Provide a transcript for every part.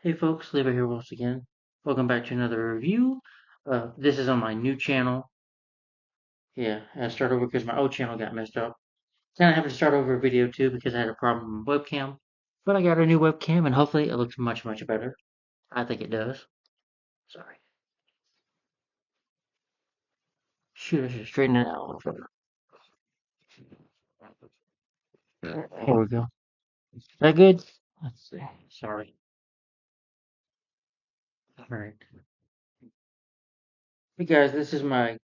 Hey folks, Levi here once again. Welcome back to another review. This is on my new channel. Yeah, I started over because my old channel got messed up. Then I have to start over a video too because I had a problem with webcam. But I got a new webcam and hopefully it looks much better. I think it does. Sorry. Shoot, I should straighten it out a little further. Here we go. Is that good? Let's see. Sorry. Alright. Hey guys, this is my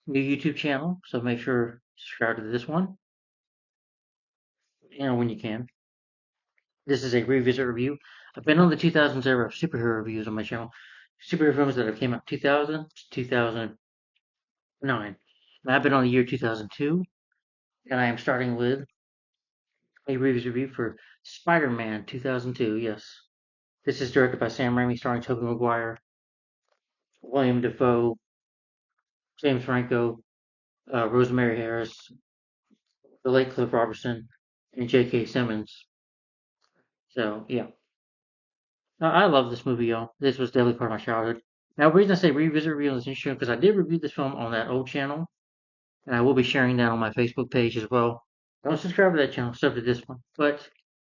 new YouTube channel, so make sure to subscribe to this one. When you can. This is a revisit review. I've been on the 2000s era of superhero reviews on my channel. Superhero films that have came out 2000 to 2009. And I've been on the year 2002, and I am starting with a revisit review for Spider-Man 2002. Yes, this is directed by Sam Raimi, starring Tobey Maguire, William Dafoe, James Franco, Rosemary Harris, the late Cliff Robertson, and J.K. Simmons. So yeah, I love this movie, y'all. This was definitely part of my childhood. Now, the reason I say revisit review on this new channel because I did review this film on that old channel, and I will be sharing that on my Facebook page as well. Don't subscribe to that channel, sub to this one. But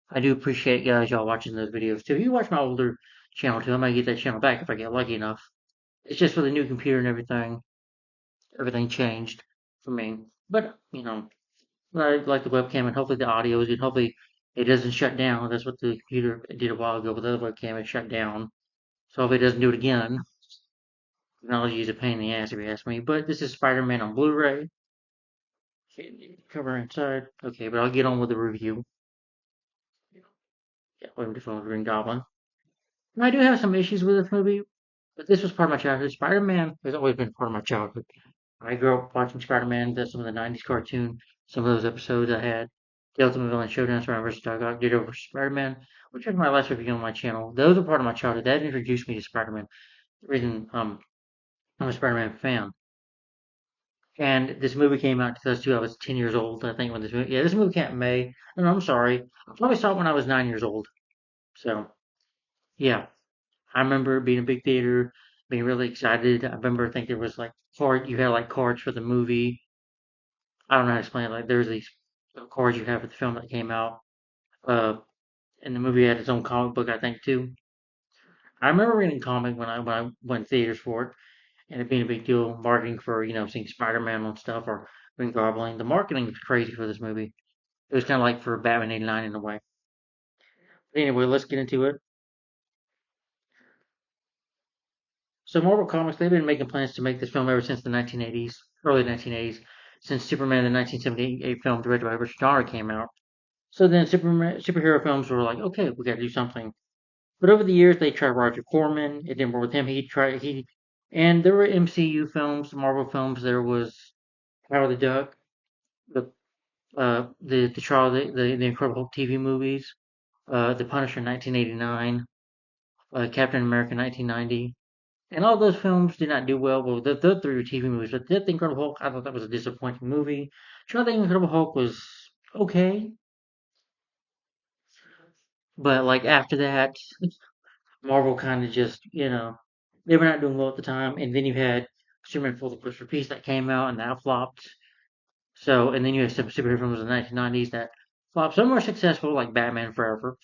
I do appreciate guys y'all watching those videos too. If you watch my older channel too, I might get that channel back if I get lucky enough. It's just with the new computer and everything changed for me. But I like the webcam and hopefully the audio is good. Hopefully it doesn't shut down. That's what the computer did a while ago with the other webcam. It shut down. So hopefully it doesn't do it again. Technology is a pain in the ass if you ask me. But this is Spider-Man on Blu-ray. Cover inside. Okay, but I'll get on with the review. Yeah, William Dafoe Green Goblin. And I do have some issues with this movie, but this was part of my childhood. Spider-Man has always been part of my childhood. I grew up watching Spider-Man, some of the 90s cartoon, some of those episodes I had. The Ultimate Villain Showdown, Spider-Man vs. Doc Ock, Ditto vs. Spider-Man, which is my last review on my channel. Those are part of my childhood. That introduced me to Spider-Man. The reason I'm a Spider-Man fan. And this movie came out in 2002. I was 10 years old, I think, when this movie. Yeah, this movie came out in May. No, I'm sorry. I probably saw it when I was 9 years old. So, yeah, I remember being in a big theater, being really excited. I remember I think there was like you had like cards for the movie. I don't know how to explain it. Like there's these cards you have for the film that came out. Uh, and the movie had its own comic book, I think, too. I remember reading comic when I went to theaters for it, and it being a big deal, marketing for seeing Spider-Man and stuff or Green Goblin. The marketing was crazy for this movie. It was kind of like for Batman '89 in a way. But anyway, let's get into it. So Marvel Comics, they've been making plans to make this film ever since the 1980s, early 1980s, since Superman the 1978 film directed by Richard Donner came out. So then superhero films were like, okay, we got to do something. But over the years, they tried Roger Corman. It didn't work with him. And there were MCU films, Marvel films. There was Howard the Duck, the the Charles the Incredible Hulk TV movies, The Punisher 1989, Captain America 1990. And all those films did not do well. Well, the three were TV movies, but The Incredible Hulk, I thought that was a disappointing movie. Sure, The Incredible Hulk was okay, but like after that, Marvel kind of just, they were not doing well at the time. And then you had Superman for the First Peace that came out and that flopped. So, and then you had some superhero films in the 1990s that flopped. Some were successful, like Batman Forever.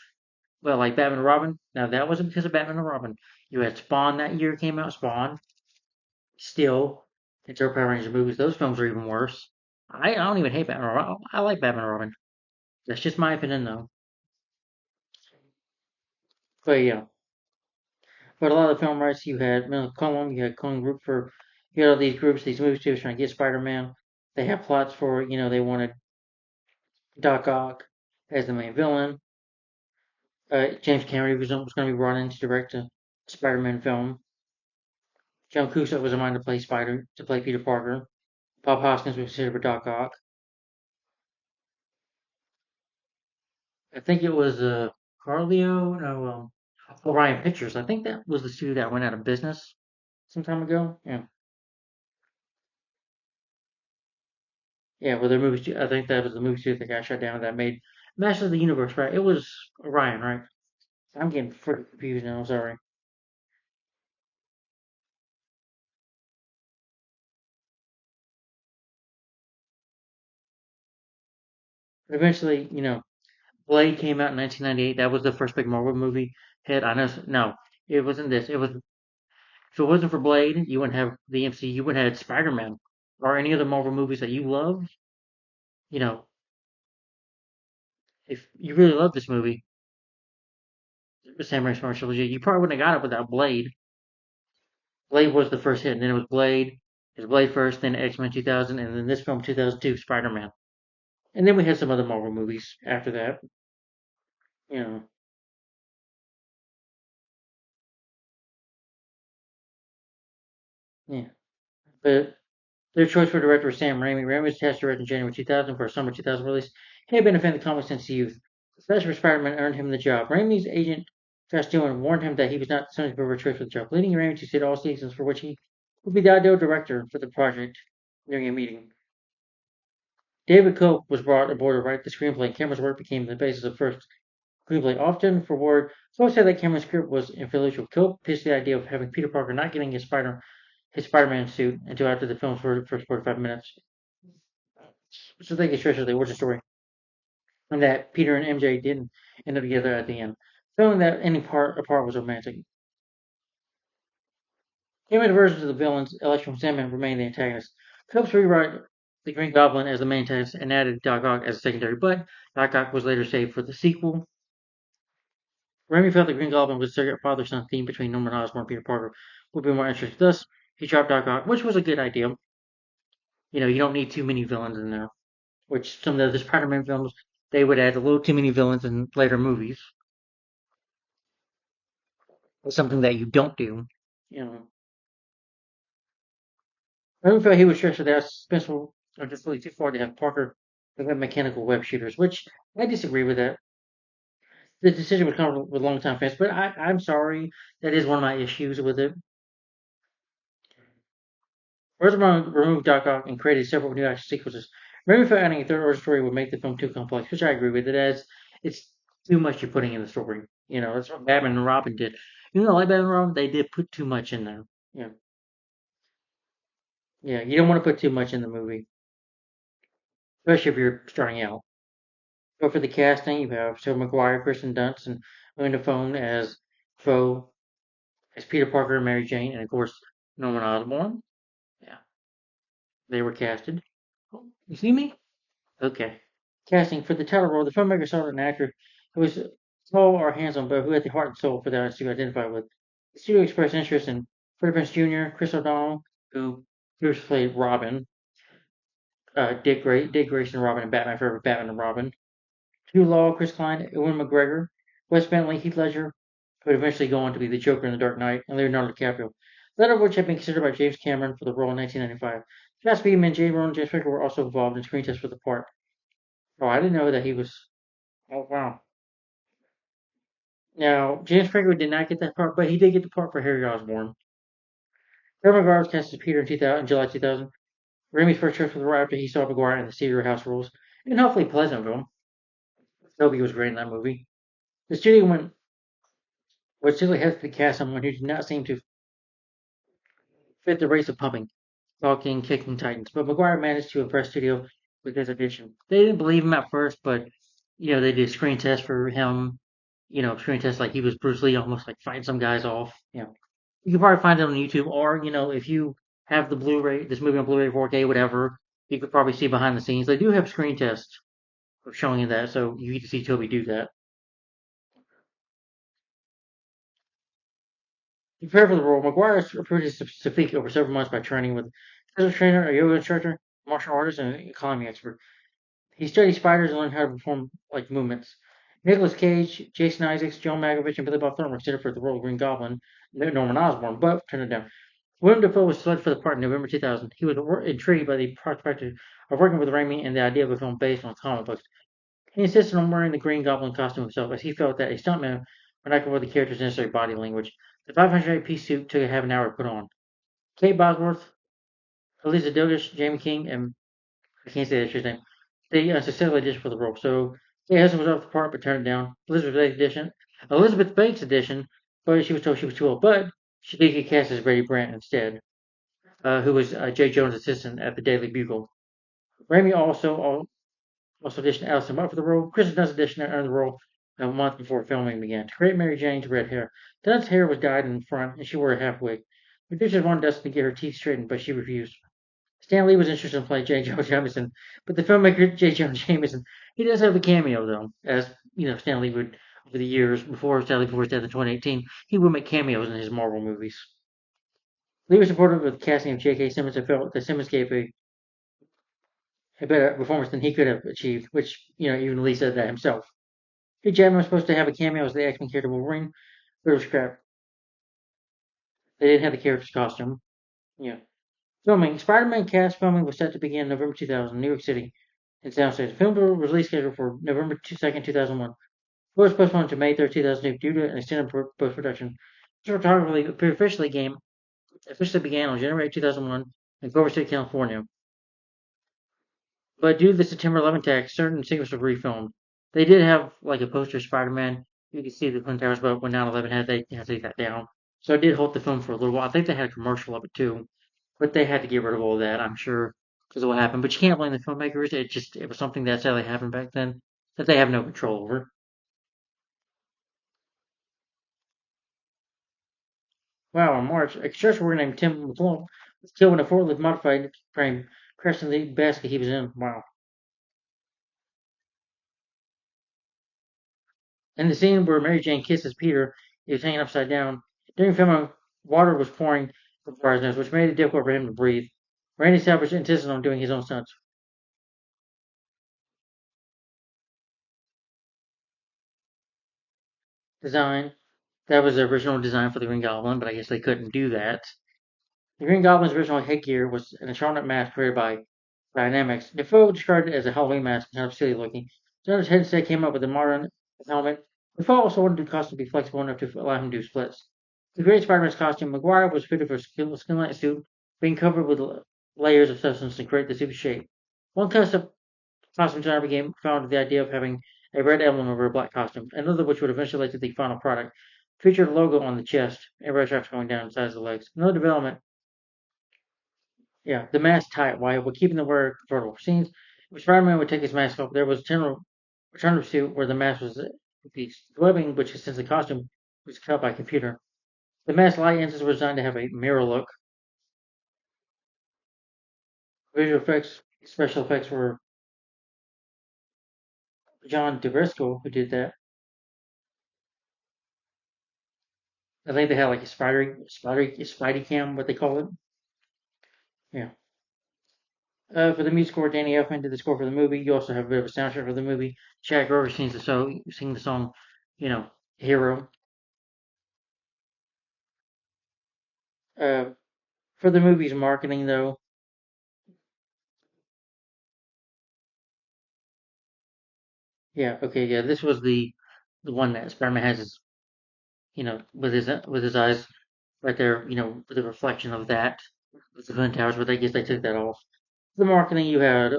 Well, like Batman and Robin. Now, that wasn't because of Batman and Robin. You had Spawn that year came out. Spawn. Still, it's our Power Rangers movies. Those films are even worse. I don't even hate Batman and Robin. I like Batman and Robin. That's just my opinion, though. But yeah. But a lot of the film rights you had, Column, you had Colin Group you had all these groups, these movie studios trying to get Spider-Man. They have plots for, they wanted Doc Ock as the main villain. James Cameron was going to be brought in to direct a Spider-Man film. John Cusack was in mind to play Peter Parker. Bob Hoskins was considered for Doc Ock. I think it was Carlio, no, Orion Pictures. I think that was the studio that went out of business some time ago. Yeah, yeah. Well, their movie. I think that was the movie studio that got shut down that made Masters of the Universe. Right? It was Orion, right? I'm getting pretty confused now. Sorry. But eventually, Blade came out in 1998. That was the first big Marvel movie hit. I know. No, it wasn't this. It was. If it wasn't for Blade, you wouldn't have the MCU. You wouldn't have Spider-Man or any other Marvel movies that you love. You know, if you really love this movie, the Sam Raimi trilogy, you probably wouldn't have got it without Blade. Blade was the first hit, and then it was Blade. It was Blade first, then X-Men 2000, and then this film 2002, Spider-Man. And then we had some other Marvel movies after that. You know, yeah. But their choice for director was Sam Raimi. Raimi was attached to direct in January 2000 for a summer 2000 release. He had been a fan of the comics since youth. The special for Spider-Man earned him the job. Raimi's agent, Josh Dillon, warned him that he was not Sony's preferred choice for the job, leading Raimi to state all seasons for which he would be the ideal director for the project during a meeting. David Koch was brought aboard to write the screenplay, and Cameron's work became the basis of the first screenplay. Often for word, Koch said that Cameron's script was influential. Koch pitched the idea of having Peter Parker not getting his Spider-Man suit until after the film's first 45 minutes. So they could stretch the origin story, and that Peter and MJ didn't end up together at the end, showing that any part apart was romantic. Human versions of the villains, Electro and Sandman, remain the antagonists. Cubs rewrote the Green Goblin as the main antagonist and added Doc Ock as a secondary, but Doc Ock was later saved for the sequel. Raimi felt the Green Goblin was a surrogate father-son theme between Norman Osborn and Peter Parker would be more interesting. Thus, he dropped Doc Ock, which was a good idea. You don't need too many villains in there. Which some of the Spider-Man films, they would add a little too many villains in later movies. It's something that you don't do. You know, I don't feel he was stressed that Spencer are just really too far to have Parker with mechanical web shooters, which I disagree with that. The decision was come with longtime fans, but I'm sorry. That is one of my issues with it. Rosenbaum removed Doc Ock and created several new action sequences. Raimi felt adding a third origin story would make the film too complex, which I agree with. It's too much you're putting in the story. That's what Batman and Robin did. Like Batman and Robin, they did put too much in there. Yeah, yeah. You don't want to put too much in the movie, especially if you're starting out. But for the casting, you have Tobey Maguire, Kristen Dunst, and William Dafoe as Foe, as Peter Parker and Mary Jane, and of course Norman Osborn. Yeah, they were casted. Oh, you see me? Okay. Casting for the title role, the filmmaker sought an actor who was tall or handsome, but who had the heart and soul for the audience to identify with. The studio expressed interest in Freddie Prinze Jr., Chris O'Donnell, who previously played Robin, Dick Grayson Robin, and Batman Forever, Batman and Robin, Jude Law, Chris Klein, Ewan McGregor, Wes Bentley, Heath Ledger, who would eventually go on to be the Joker in The Dark Knight, and Leonardo DiCaprio, the latter of which had been considered by James Cameron for the role in 1995. Joss Whedon and J. Ronan James Franco were also involved in screen tests for the part. Oh, I didn't know that he was. Oh, wow. Now, James Franco did not get that part, but he did get the part for Harry Osborn. Trevor McGuire was cast as Peter in July 2000. Raimi's first choice for the role after he saw McGuire in the Cedar House Rules, and hopefully Pleasantville. Toby was great in that movie. The studio was simply hesitant to cast someone who did not seem to fit the race of pumping, talking, kicking titans, but McGuire managed to impress studio with his addition. They didn't believe him at first, but they did screen tests for him. Screen tests like he was Bruce Lee, almost like fighting some guys off. You can probably find it on YouTube, or if you have the Blu-ray, this movie on Blu-ray, 4K, whatever, you could probably see behind the scenes. They do have screen tests of showing you that, so you get to see Toby do that. To prepare for the role, McGuire improved his physique over several months by training with a physical trainer, a yoga instructor, martial artist, and an economy expert. He studied spiders and learned how to perform like movements. Nicolas Cage, Jason Isaacs, John Malkovich, and Billy Bob Thornton were considered for the role of Green Goblin, Norman Osborn, but turned it down. William Dafoe was selected for the part in November 2000. He was intrigued by the prospect of working with Raimi and the idea of a film based on comic books. He insisted on wearing the Green Goblin costume himself, as he felt that a stuntman would not give the character's necessary body language. The 508-piece suit took a half an hour to put on. Kate Bosworth, Elisa Dogish, Jamie King, and I can't say that name. They successfully auditioned for the role. So Kate Hudson was up for the part but turned it down. Blizzard's edition. Elizabeth Banks edition, but she was told she was too old. But she did get cast as Betty Brant instead, who was Jay Jones' assistant at the Daily Bugle. Raimi also auditioned Alison Mott for the role. Kristen Dunst auditioned and earned the role a month before filming began. To create Mary Jane's red hair, Dunst's hair was dyed in front, and she wore a half wig. Producers wanted Dunst to get her teeth straightened, but she refused. Stan Lee was interested in playing J. Jonah Jameson, but the filmmaker J. Jonah Jameson, he does have a cameo though, as Stan Lee would over the years before his death in 2018, he would make cameos in his Marvel movies. Lee was supportive of the casting of J.K. Simmons and felt that Simmons gave a better performance than he could have achieved, which even Lee said that himself. Hugh Jackman was supposed to have a cameo as the X-Men character Wolverine, but it was scrapped. They didn't have the character's costume. Yeah. Filming. Spider-Man cast filming was set to begin November 2000, New York City, in soundstage. The film was release scheduled for November 2nd, 2001. It was postponed to May 3rd, 2002 due to an extended post-production. The photography officially began on January 2001 in Culver City, California. But due to the September 11th attack, certain sequences were refilmed. They did have like a poster of Spider-Man. You could see the Twin Towers, but when 9/11 had they had to take that down. So it did halt the film for a little while. I think they had a commercial of it too, but they had to get rid of all that, I'm sure, because of what happened. But you can't blame the filmmakers. It was something that sadly happened back then that they have no control over. Wow, in March, a church worker named Tim McClung was killed when a forklift modified frame crashed in the basket he was in. Wow. In the scene where Mary Jane kisses Peter, he was hanging upside down. During filming, water was pouring from Fry's nose, which made it difficult for him to breathe. Randy Savage insisted on doing his own stunts. Design. That was the original design for the Green Goblin, but I guess they couldn't do that. The Green Goblin's original headgear was an astronaut mask created by Dynamics. Defoe described it as a Halloween mask, kind of silly looking. Jonas Headset came up with a modern helmet. Defoe also wanted the costume to be flexible enough to allow him to do splits. The Great Spider-Man's costume, Maguire was fitted for a skinlight suit, being covered with layers of substance to create the suit's shape. One custom designer became found the idea of having a red emblem over a black costume, another which would eventually lead to the final product. Featured a logo on the chest and red stripes going down the sides of the legs. Another development, yeah, the mask tight while keeping the wearer comfortable. Scenes where Spider-Man would take his mask off, there was a general return to suit where the mask was the webbing, which since the costume was cut by computer. The mask light lenses were designed to have a mirror look. Special effects were John DeBrisco who did that. I think they had like a Spidey cam, what they call it. Yeah. For the music score, Danny Elfman did the score for the movie. You also have a bit of a soundtrack for the movie. Chad Grover sing the song, you know, Hero. Uh, for the movie's marketing, though, yeah, okay, yeah, this was the one that Spider-Man has his, with his eyes right there, with the reflection of that with the Twin Towers. But I guess they took that off. The marketing, you had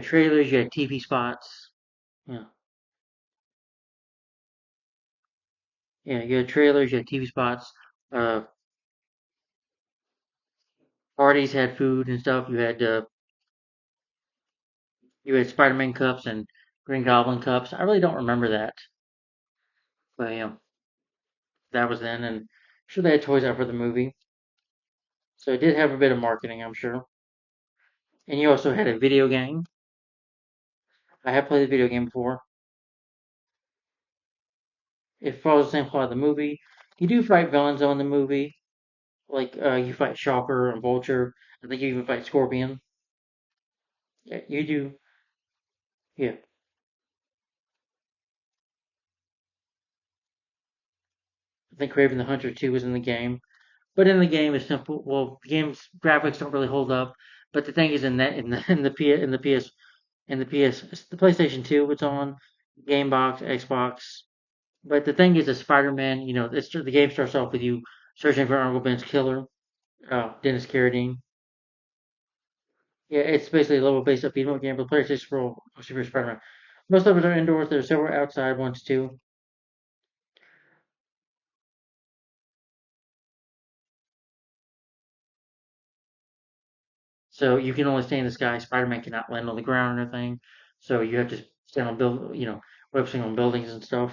trailers, you had TV spots, yeah, yeah, you had trailers, you had TV spots. Uh, Parties had food and stuff. You had Spider-Man cups and Green Goblin cups. I really don't remember that, but that was then, and I'm sure they had toys out for the movie, so it did have a bit of marketing, I'm sure. And you also had a video game. I have played the video game before. It follows the same plot of the movie. You do fight villains though in the movie, like you fight Shocker and Vulture. I think you even fight Scorpion. Yeah, you do. Yeah, I think Craven the Hunter 2 was in the game. But in the game, it's simple. Well, the game's graphics don't really hold up. But the thing is, the PlayStation 2, it's on GameBox, Xbox. But the thing is, the Spider-Man, the game starts off with you searching for Uncle Ben's killer, Dennis Carradine. Yeah, it's basically a level based up beat 'em up game, but players just roll Super Spider-Man. Most of it are indoors. There are several outside ones too. So you can only stay in the sky. Spider-Man cannot land on the ground or anything. So you have to stand on web-swing on buildings and stuff.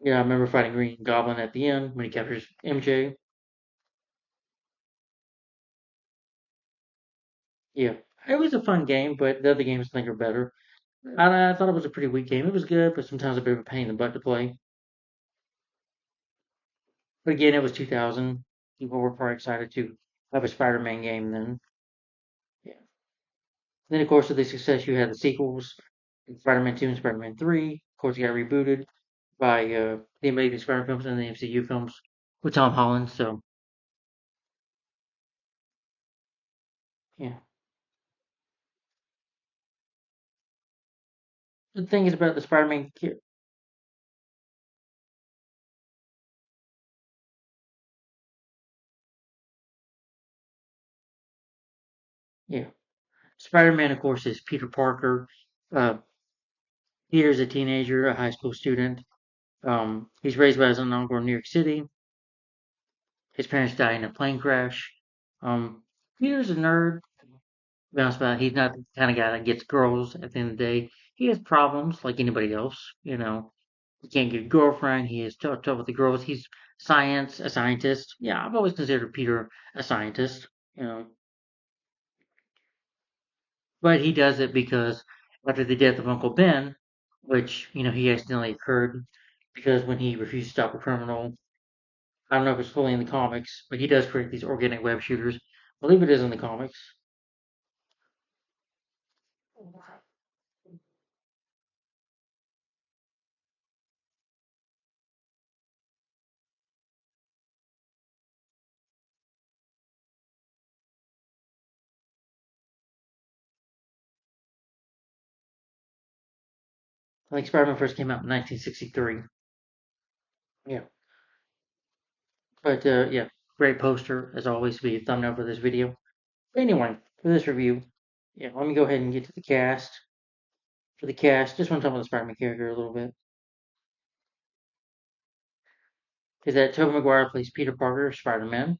Yeah, I remember fighting Green Goblin at the end when he captures MJ. Yeah, it was a fun game, but the other games I think are better. I thought it was a pretty weak game. It was good, but sometimes a bit of a pain in the butt to play. But again, it was 2000. People were probably excited to have a Spider-Man game then. Yeah. Then, of course, with the success, you had the sequels, Spider-Man 2 and Spider-Man 3. Of course, it got rebooted by the Amazing Spider-Man films and the MCU films with Tom Holland. So, yeah. The thing is about the Spider-Man, yeah. Spider-Man, of course, is Peter Parker. Uh, Peter's a teenager, a high school student. He's raised by his uncle in New York City. His parents die in a plane crash. Um, Peter's a nerd. To be honest about it, he's not the kind of guy that gets girls at the end of the day. He has problems like anybody else. He can't get a girlfriend. He has trouble with the girls. He's a scientist. Yeah, I've always considered Peter a scientist, you know. But he does it because after the death of Uncle Ben, which, he accidentally occurred because when he refused to stop a criminal, I don't know if it's fully in the comics, but he does create these organic web shooters. I believe it is in the comics. I think Spider-Man first came out in 1963. Yeah. But yeah, great poster as always to be a thumbnail for this video. But anyway, for this review, yeah, let me go ahead and get to the cast. For the cast, just want to talk about the Spider-Man character a little bit. Is that Tobey Maguire plays Peter Parker, Spider-Man.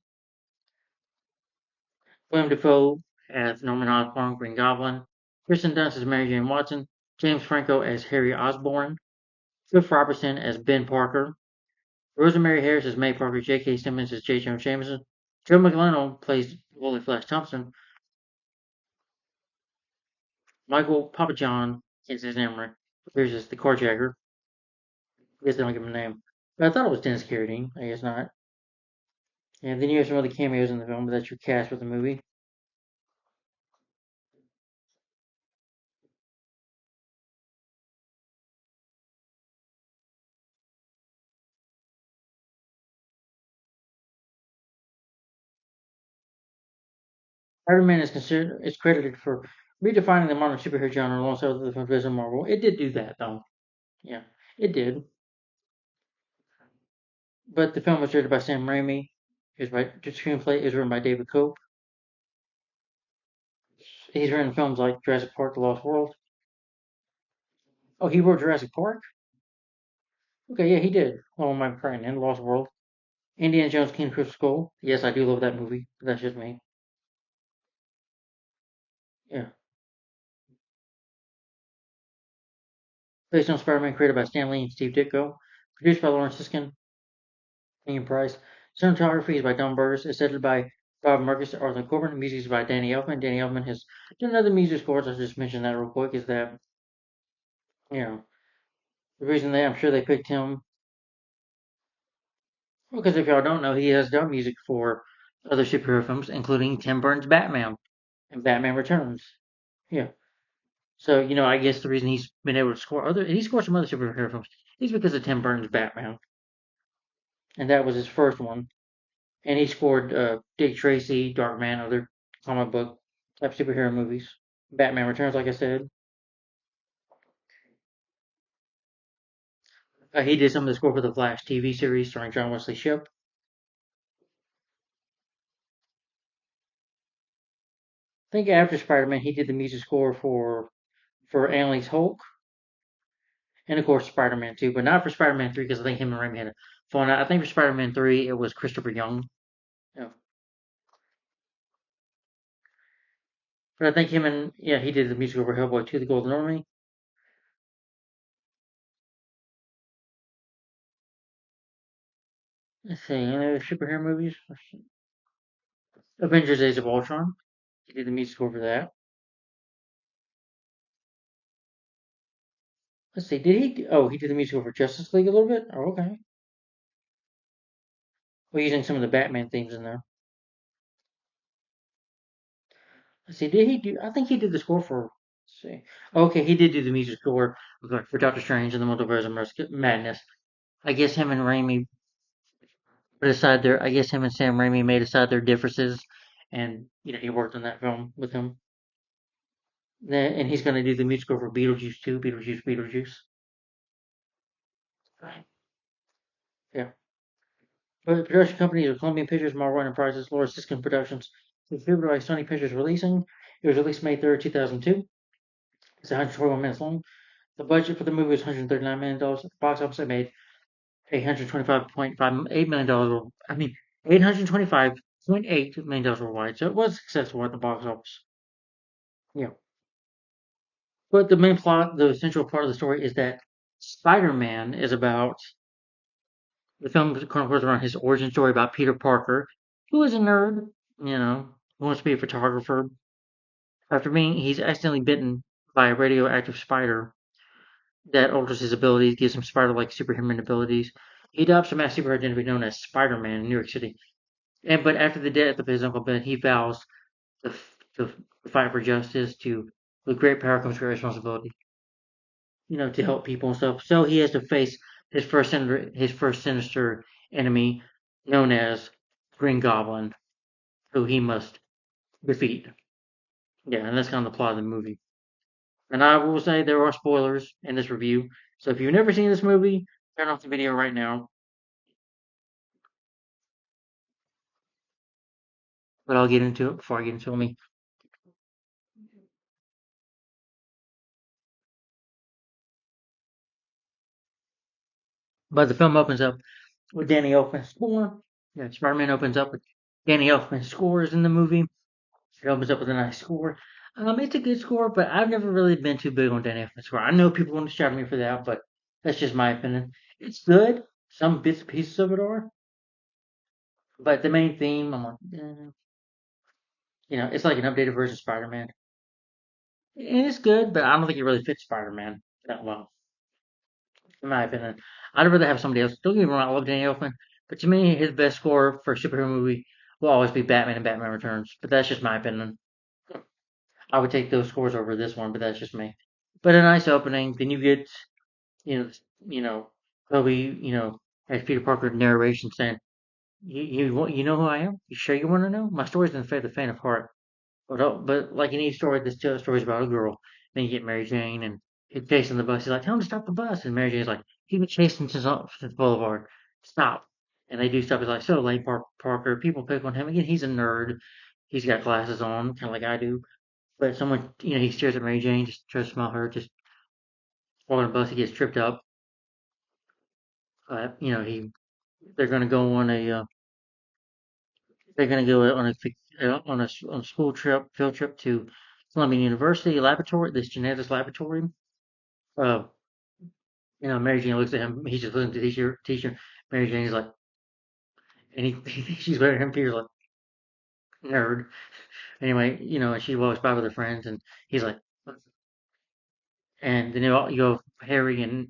William Dafoe as Norman Osborn, Green Goblin. Kristen Dunst as Mary Jane Watson. James Franco as Harry Osborn. Cliff Robertson as Ben Parker. Rosemary Harris as May Parker. J.K. Simmons as J. Jonah Jameson. Joe McGlynn plays Wooly Flash Thompson. Michael Papajohn is his name right. Appears as the carjacker. I guess they don't give him a name. But I thought it was Dennis Carradine. I guess not. And then you have some other cameos in the film, but that's your cast for the movie. Iron Man is credited for redefining the modern superhero genre alongside the films of Marvel. It did do that though. Yeah, it did. But the film was directed by Sam Raimi. The screenplay is written by David Cope. He's written films like Jurassic Park: The Lost World. Oh, he wrote Jurassic Park. Okay, yeah, he did. Oh, my friend, and Lost World. Indiana Jones: King of Crystal Skull. Yes, I do love that movie. That's just me. Yeah. Based on Spider-Man, created by Stan Lee and Steve Ditko. Produced by Lawrence Siskin and Price. Cinematography is by Don Burgess. It's edited by Bob Marcus, Arthur Corbin. Music is by Danny Elfman. Danny Elfman has done other music scores. I'll just mention that real quick. Is that you know the reason I'm sure they picked him because if y'all don't know, he has done music for other superhero films, including Tim Burton's Batman and Batman Returns. Yeah. So I guess the reason he's been able to he scored some other superhero films is because of Tim Burton's Batman, and that was his first one. And he scored Dick Tracy, Darkman, other comic book type superhero movies. Batman Returns, like I said. He did some of the score for the Flash TV series starring John Wesley Shipp. I think after Spider-Man, he did the music score for Ang Lee's Hulk, and of course Spider-Man 2, but not for Spider-Man 3 because I think him and Raimi had a falling out. I think for Spider-Man 3 it was Christopher Young. Yeah. But I think him and yeah, he did the music over Hellboy 2, The Golden Army. Let's see, any other superhero movies? Avengers: Age of Ultron. He did the music over that. Let's see, did he? Oh, he did the music over Justice League a little bit. Oh, okay. We're using some of the Batman themes in there. Let's see, did he do? I think he did the score for. Let's see. Okay, he did do the music score for Doctor Strange and the Multiverse of Madness. I guess him and Raimi put aside their. I guess him and Sam Raimi made aside their differences, and he worked on that film with him. And he's going to do the music score for Beetlejuice 2, Beetlejuice, Beetlejuice. Right. Yeah. But the production companies are Columbia Pictures, Marvel Enterprises, Laura Siskin Productions. Distributed by Sony Pictures Releasing. It was released May 3rd, 2002. It's 121 minutes long. The budget for the movie was $139 million. The box office it made $825.58 million. I mean, $825.8 million worldwide. So it was successful at the box office. Yeah. But the main plot, the central part of the story is that Spider-Man is about the film chronicles around his origin story about Peter Parker, who is a nerd, who wants to be a photographer. He's accidentally bitten by a radioactive spider that alters his abilities, gives him spider-like superhuman abilities. He adopts a mass super identity known as Spider-Man in New York City. But after the death of his uncle Ben, he vows to, to fight for justice. With great power comes great responsibility. To help people and stuff. So he has to face his first sinister enemy, known as Green Goblin, who he must defeat. Yeah, and that's kind of the plot of the movie. And I will say there are spoilers in this review. So if you've never seen this movie, turn off the video right now. But I'll get into it before I get into me. But the film opens up with Danny Elfman's score. Yeah, Spider-Man opens up with Danny Elfman's scores in the movie. It opens up with a nice score. It's a good score, but I've never really been too big on Danny Elfman's score. I know people want to shout at me for that, but that's just my opinion. It's good. Some bits and pieces of it are, but the main theme, I'm like, it's like an updated version of Spider-Man. And it's good, but I don't think it really fits Spider-Man that well, in my opinion. I'd rather have somebody else. Don't get me wrong, I love Danny Elfman, but to me, his best score for a superhero movie will always be Batman and Batman Returns. But that's just my opinion. I would take those scores over this one, but that's just me. But a nice opening. Then you get, you know, you know, Toby, as Peter Parker narration saying, you know who I am? You sure you want to know? My story's in the faint of heart. But like in each story, this story's about a girl. Then you get Mary Jane and he's chasing the bus. He's like, tell him to stop the bus. And Mary Jane's like, he was chasing since Boulevard. Stop. And they do stuff. He's like, so Lane Parker, people pick on him. Again, he's a nerd. He's got glasses on, kind of like I do. But someone, he stares at Mary Jane, just tries to smile at her, just walking the bus. He gets tripped up. He they're gonna go on a they're gonna go on a school field trip to Columbia University laboratory, this genetics laboratory. Uh, Mary Jane looks at him. He's just looking at the teacher. Mary Jane's like, and she's looking at him. Peter's like, nerd. Anyway, and she walks by with her friends, and he's like, and then you go Harry and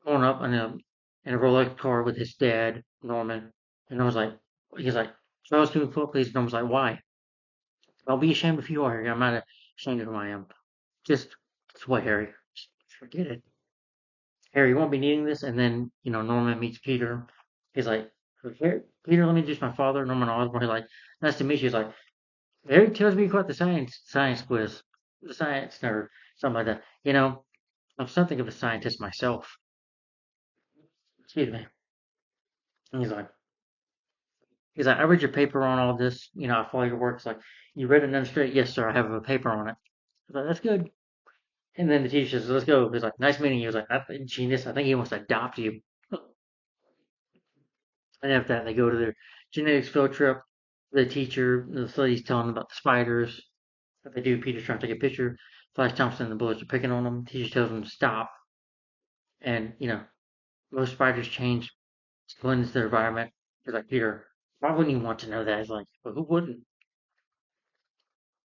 going up in a Rolex car with his dad, Norman. And I was like, he's like, Charles, can we pull up, please? And I was like, why? I'll be ashamed if you are, Harry. I'm not ashamed of who I am. Just what, Harry? Just forget it. Harry, you won't be needing this. And then, Norman meets Peter. He's like, Harry, Peter, let me introduce my father, Norman Osborn. He's like, nice to meet you. He's like, Harry tells me you got the science quiz, the science nerd, something like that. I'm something of a scientist myself. Excuse me. And he's like, I read your paper on all this. I follow your work. It's like, you read it and understood it? Yes, sir. I have a paper on it. I was like, that's good. And then the teacher says, let's go. He's like, nice meeting you. He was like, genius. I think he wants to adopt you. And after that, they go to their genetics field trip. The teacher, the lady's telling them about the spiders. But they do. Peter's trying to take a picture. Flash Thompson and the bullets are picking on him. He just tells them to stop. And, most spiders change to blend into their environment. He's like, Peter, why wouldn't you want to know that? He's like, well, who wouldn't?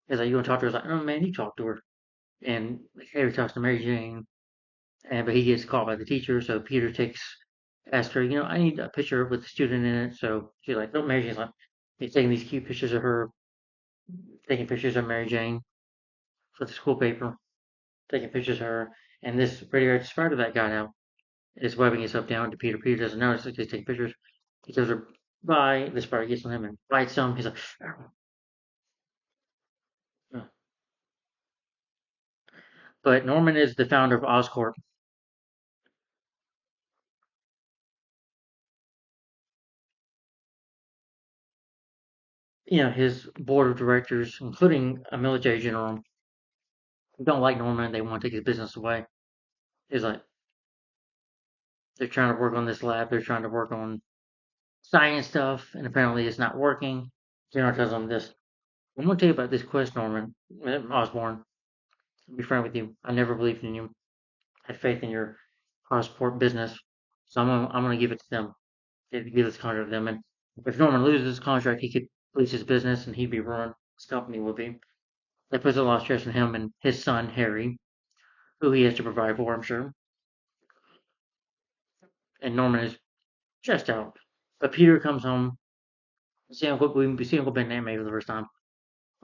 He's like, you want to talk to her? He's like, oh, man, you talk to her. And Harry talks to Mary Jane. But he gets called by the teacher. So Peter asks her, I need a picture with the student in it. So she's like, oh, Mary Jane's like, he's taking these cute pictures of her, taking pictures of Mary Jane for the school paper, taking pictures of her. And this radioactive spider that got out is webbing itself down to Peter. Peter doesn't notice it. He's taking pictures. He tells her bye. The spider gets on him and bites him. He's like, "Oh." But Norman is the founder of Oscorp. His board of directors, including a military general, don't like Norman. They want to take his business away. He's like, they're trying to work on this lab. They're trying to work on science stuff, and apparently it's not working. General tells him this. I'm going to tell you about this quest, Norman Osborn. I'll be frank with you. I never believed in you. I had faith in your passport business, so I'm gonna give it to them. Give this contract to them, and if Norman loses this contract, he could lose his business and he'd be ruined. His company would be. That puts a lot of stress on him and his son Harry, who he has to provide for, I'm sure. And Norman is stressed out. But Peter comes home. We see Uncle Ben and Aunt May for the first time.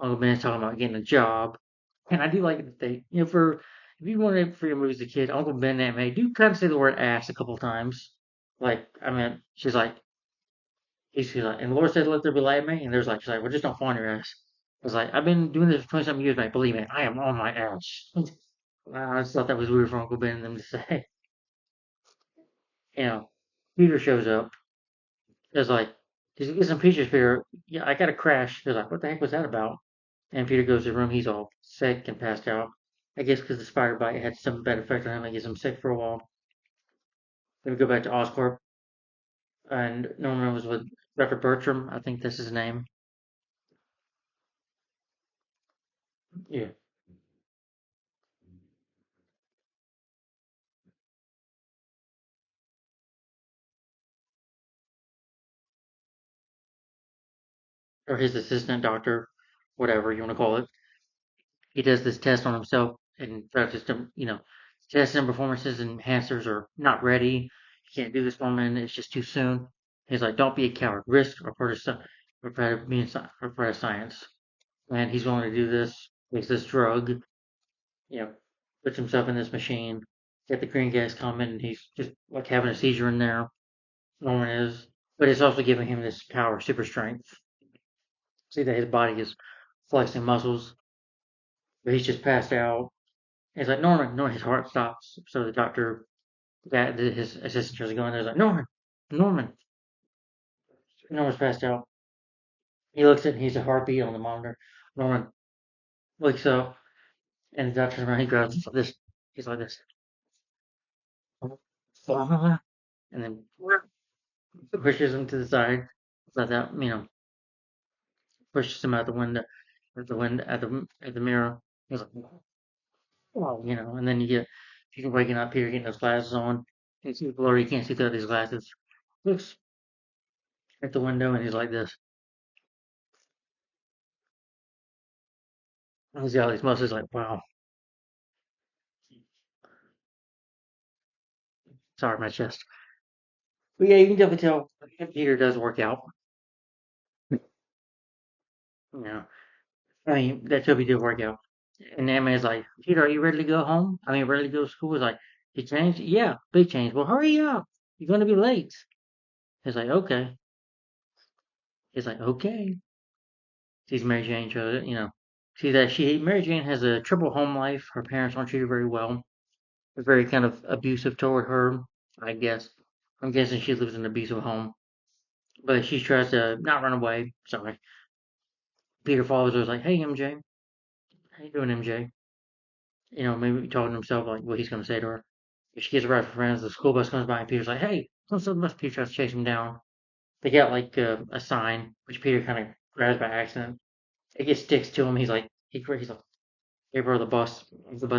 Uncle Ben's talking about getting a job, and I do like that they, for if you wanted for your movies as a kid, Uncle Ben and Aunt May do kind of say the word ass a couple times. Like, I mean, she's like, and Laura said, let there be light, mate. And there's like, she's like, well, just don't fall on your ass. I was like, I've been doing this for 20 something years, mate. Believe me, I am on my ass. I just thought that was weird for Uncle Ben and them to say. You know, Peter shows up. There's like, did you get some pictures, Peter? Yeah, I got a crash. They're like, what the heck was that about? And Peter goes to the room. He's all sick and passed out. I guess because the spider bite had some bad effect on him. I guess him sick for a while. Then we go back to Oscorp. And Norman was with Dr. Bertram. I think that's his name. Yeah. Or his assistant doctor, whatever you want to call it. He does this test on himself and tries to, tests and performances and enhancers are not ready. You can't do this woman. It's just too soon. He's like, don't be a coward. Risk or part of being or part of science. And he's willing to do this. Makes this drug. You know, puts himself in this machine. Get the green gas coming, and he's just like having a seizure in there. Norman is, but it's also giving him this power, super strength. See that his body is flexing muscles, but he's just passed out. He's like, Norman, Norman, his heart stops. So the doctor, his assistant tries to go in there. He's like, Norman, Norman. Norman's passed out. He looks at, he's a heartbeat on the monitor. Norman wakes up, and the doctor's around. He grabs this. He's like this, and then pushes him to the side. Like that, pushes him out the window, at the mirror. He's like, oh, and then you can waking up, Peter getting those glasses on. He sees blurry, he can't see through these glasses. Looks at the window and he's like this. And he's got all these muscles like, wow, sorry, my chest. But yeah, you can definitely tell Peter does work out. You know, I mean, that Toby did work out. And Emma's like, Peter, are you ready to go home? I mean, ready to go to school? He's like, you changed? Yeah, big change. Well, hurry up. You're going to be late. He's like, okay. He's like, okay. Sees Mary Jane shows it, See that Mary Jane has a troubled home life. Her parents don't treat her very well. They're very kind of abusive toward her, I guess. I'm guessing she lives in an abusive home. But she tries to not run away. Sorry. Peter follows her, is like, hey, MJ. How you doing, MJ? Maybe talking to himself like what he's going to say to her. If she gets right for friends, the school bus comes by and Peter's like, hey, don't the bus. Peter tries to chase him down. They got like a sign, which Peter kind of grabs by accident. It gets sticks to him. He's like, he's like, gave her the bus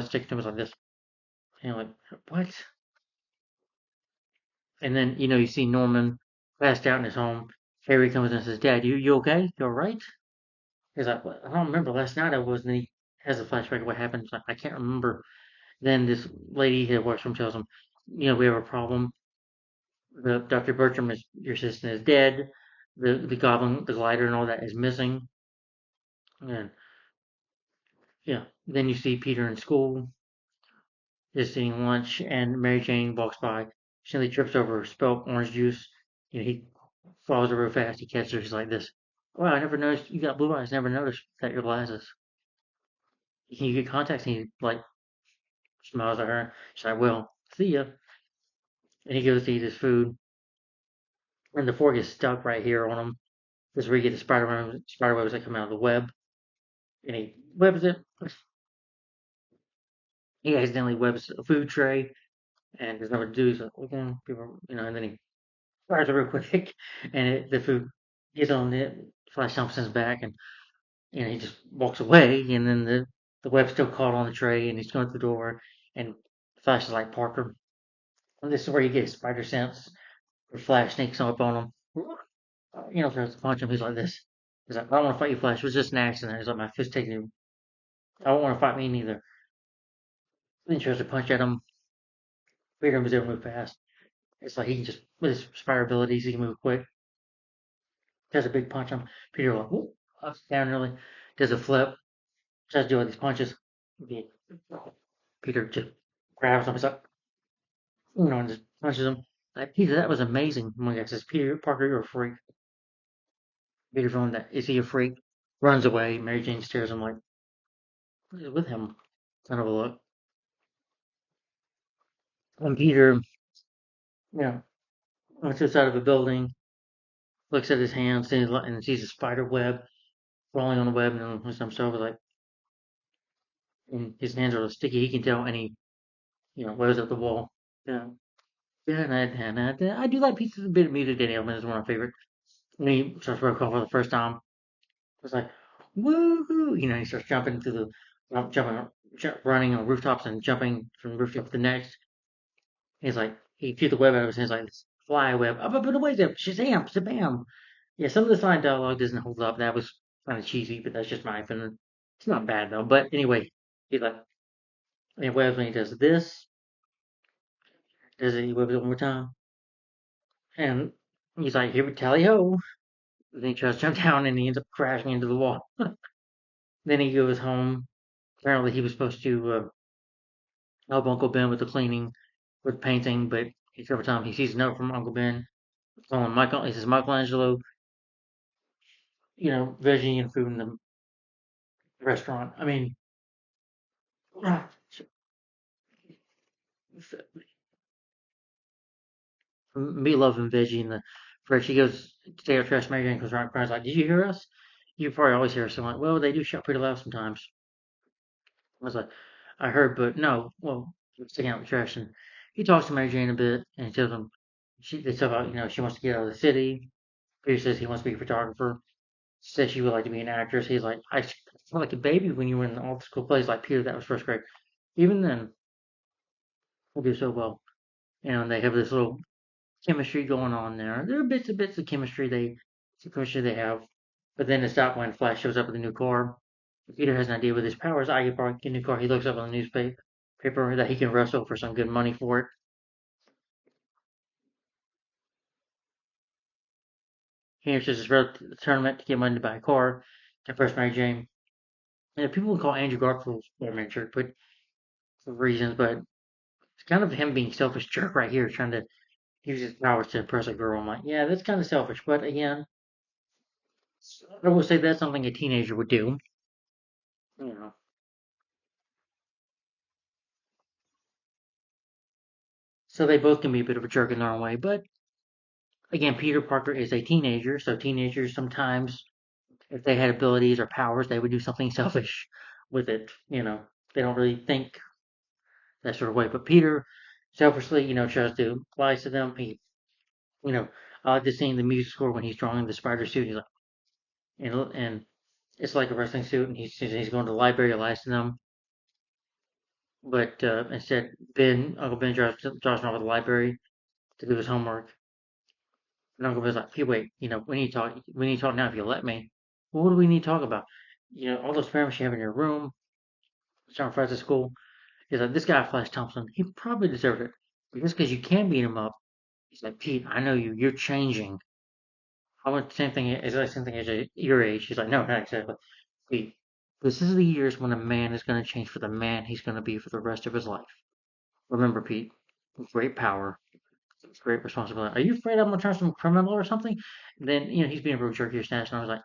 ticket and was like this. And you're like, what? And then, you see Norman passed out in his home. Harry comes in and says, Dad, you okay? You alright? He's like, well, I don't remember last night I was, and he has a flashback of what happened. He's like, I can't remember. Then this lady who works for him tells him, we have a problem. The Dr. Bertram is your assistant is dead. The goblin, the glider, and all that is missing. And yeah, then you see Peter in school, just eating lunch, and Mary Jane walks by. She nearly trips over her spilt orange juice. He follows her real fast. He catches her. He's like this. Wow, I never noticed you got blue eyes. Never noticed that your glasses. Can you get contacts? And he like smiles at her. She's like, well, see ya. And he goes to eat his food, and the fork is stuck right here on him. This is where you get the spider webs that come out of the web, and he webs it. He accidentally webs a food tray, and there's nothing to do. He's like, okay, people, and then he fires it real quick, and the food gets on it. Flash Thompson's back, and he just walks away, and then the web's still caught on the tray, and he's going through the door, and Flash is like, Parker. And this is where you get his spider sense. Where Flash sneaks up on him. Tries to punch him. He's like this. He's like, I don't want to fight you, Flash. It was just an accident. He's like, my fist taking you. I don't want to fight me neither. Then he tries to punch at him. Peter was able to move fast. It's like he can just, with his spider abilities, he can move quick. Does a big punch on him. Peter like, whoop, ups down really. Does a flip. Tries to do all these punches. Peter just grabs him. He's like, and just punches him. Like, Peter, that was amazing. One guy says, Peter Parker, you're a freak. Peter's on that. Is he a freak? Runs away. Mary Jane stares him like, what is with him? Kind of a look. And Peter, yeah, went to the side of a building, looks at his hands, and sees a spider web crawling on the web, and himself is like, and his hands are sticky. He can tell, and he, webs up the wall. Yeah, yeah, I do like pieces of bit of music. Danny Elfman is one of my favorite. When he starts rock call for the first time, it's like, woohoo! He starts jumping through running on rooftops and jumping from rooftop to the next. He's like, he threw the web out of his hands like this fly web. Up, up, and away, there. Shazam, shabam. Yeah, some of the sign dialogue doesn't hold up. That was kind of cheesy, but that's just my opinion. It's not bad though. But anyway, he's like, he webs when he does this, he webs it one more time, and he's like, here we tally ho. Then he tries to jump down and he ends up crashing into the wall. Then he goes home. Apparently, he was supposed to help Uncle Ben with the cleaning, with painting, but every time he sees a note from Uncle Ben, calling Michael, he says Michelangelo, veggie and food in the restaurant. I mean, me loving veggie in the fridge. He goes to take out trash. Mary Jane comes around, cries like, "Did you hear us? You probably always hear us." I'm like, "Well, they do shout pretty loud sometimes." I was like, "I heard, but no." Well, he was taking out the trash, and he talks to Mary Jane a bit, and he tells him they talk about she wants to get out of the city. Peter says he wants to be a photographer. She says she would like to be an actress. He's like, I felt like a baby when you were in all the school plays. Like Peter, that was first grade. Even then, we do so well. And they have this little chemistry going on there. There are bits of chemistry they have. But then it's stopped when Flash shows up with a new car. Peter has an idea with his powers. I could probably get a new car. He looks up on the newspaper that he can wrestle for some good money for it. He enters this tournament to get money to buy a car to first Mary Jane. And people will call Andrew Garfield Spider-Man jerk, but for reasons, but it's kind of him being selfish jerk right here, trying to use his powers to impress a girl. I'm like, yeah, that's kind of selfish. But again, I will say that's something a teenager would do. You know, so they both can be a bit of a jerk in their own way. But again, Peter Parker is a teenager, so teenagers sometimes, if they had abilities or powers, they would do something selfish with it. They don't really think that sort of way. But Peter selfishly, tries to lie to them. You know, I like to sing the music score when he's drawing the spider suit. He's like, and It's like a wrestling suit, and he's going to the library, lies to them. But instead, Uncle Ben drives him over to the library to do his homework. And Uncle Ben's like, "Hey, wait, we need to talk. We need to talk now if you let me." Well, what do we need to talk about? All those experiments you have in your room, starting Fridays at school. He's like, this guy, Flash Thompson, he probably deserved it. But just because you can beat him up, he's like, Pete, I know you. You're changing. I want the same thing as your age. He's like, no, not exactly. Pete, this is the years when a man is going to change for the man he's going to be for the rest of his life. Remember, Pete, great power, great responsibility. Are you afraid I'm going to turn some criminal or something? And then, he's being real jerky or snatched, and I was like,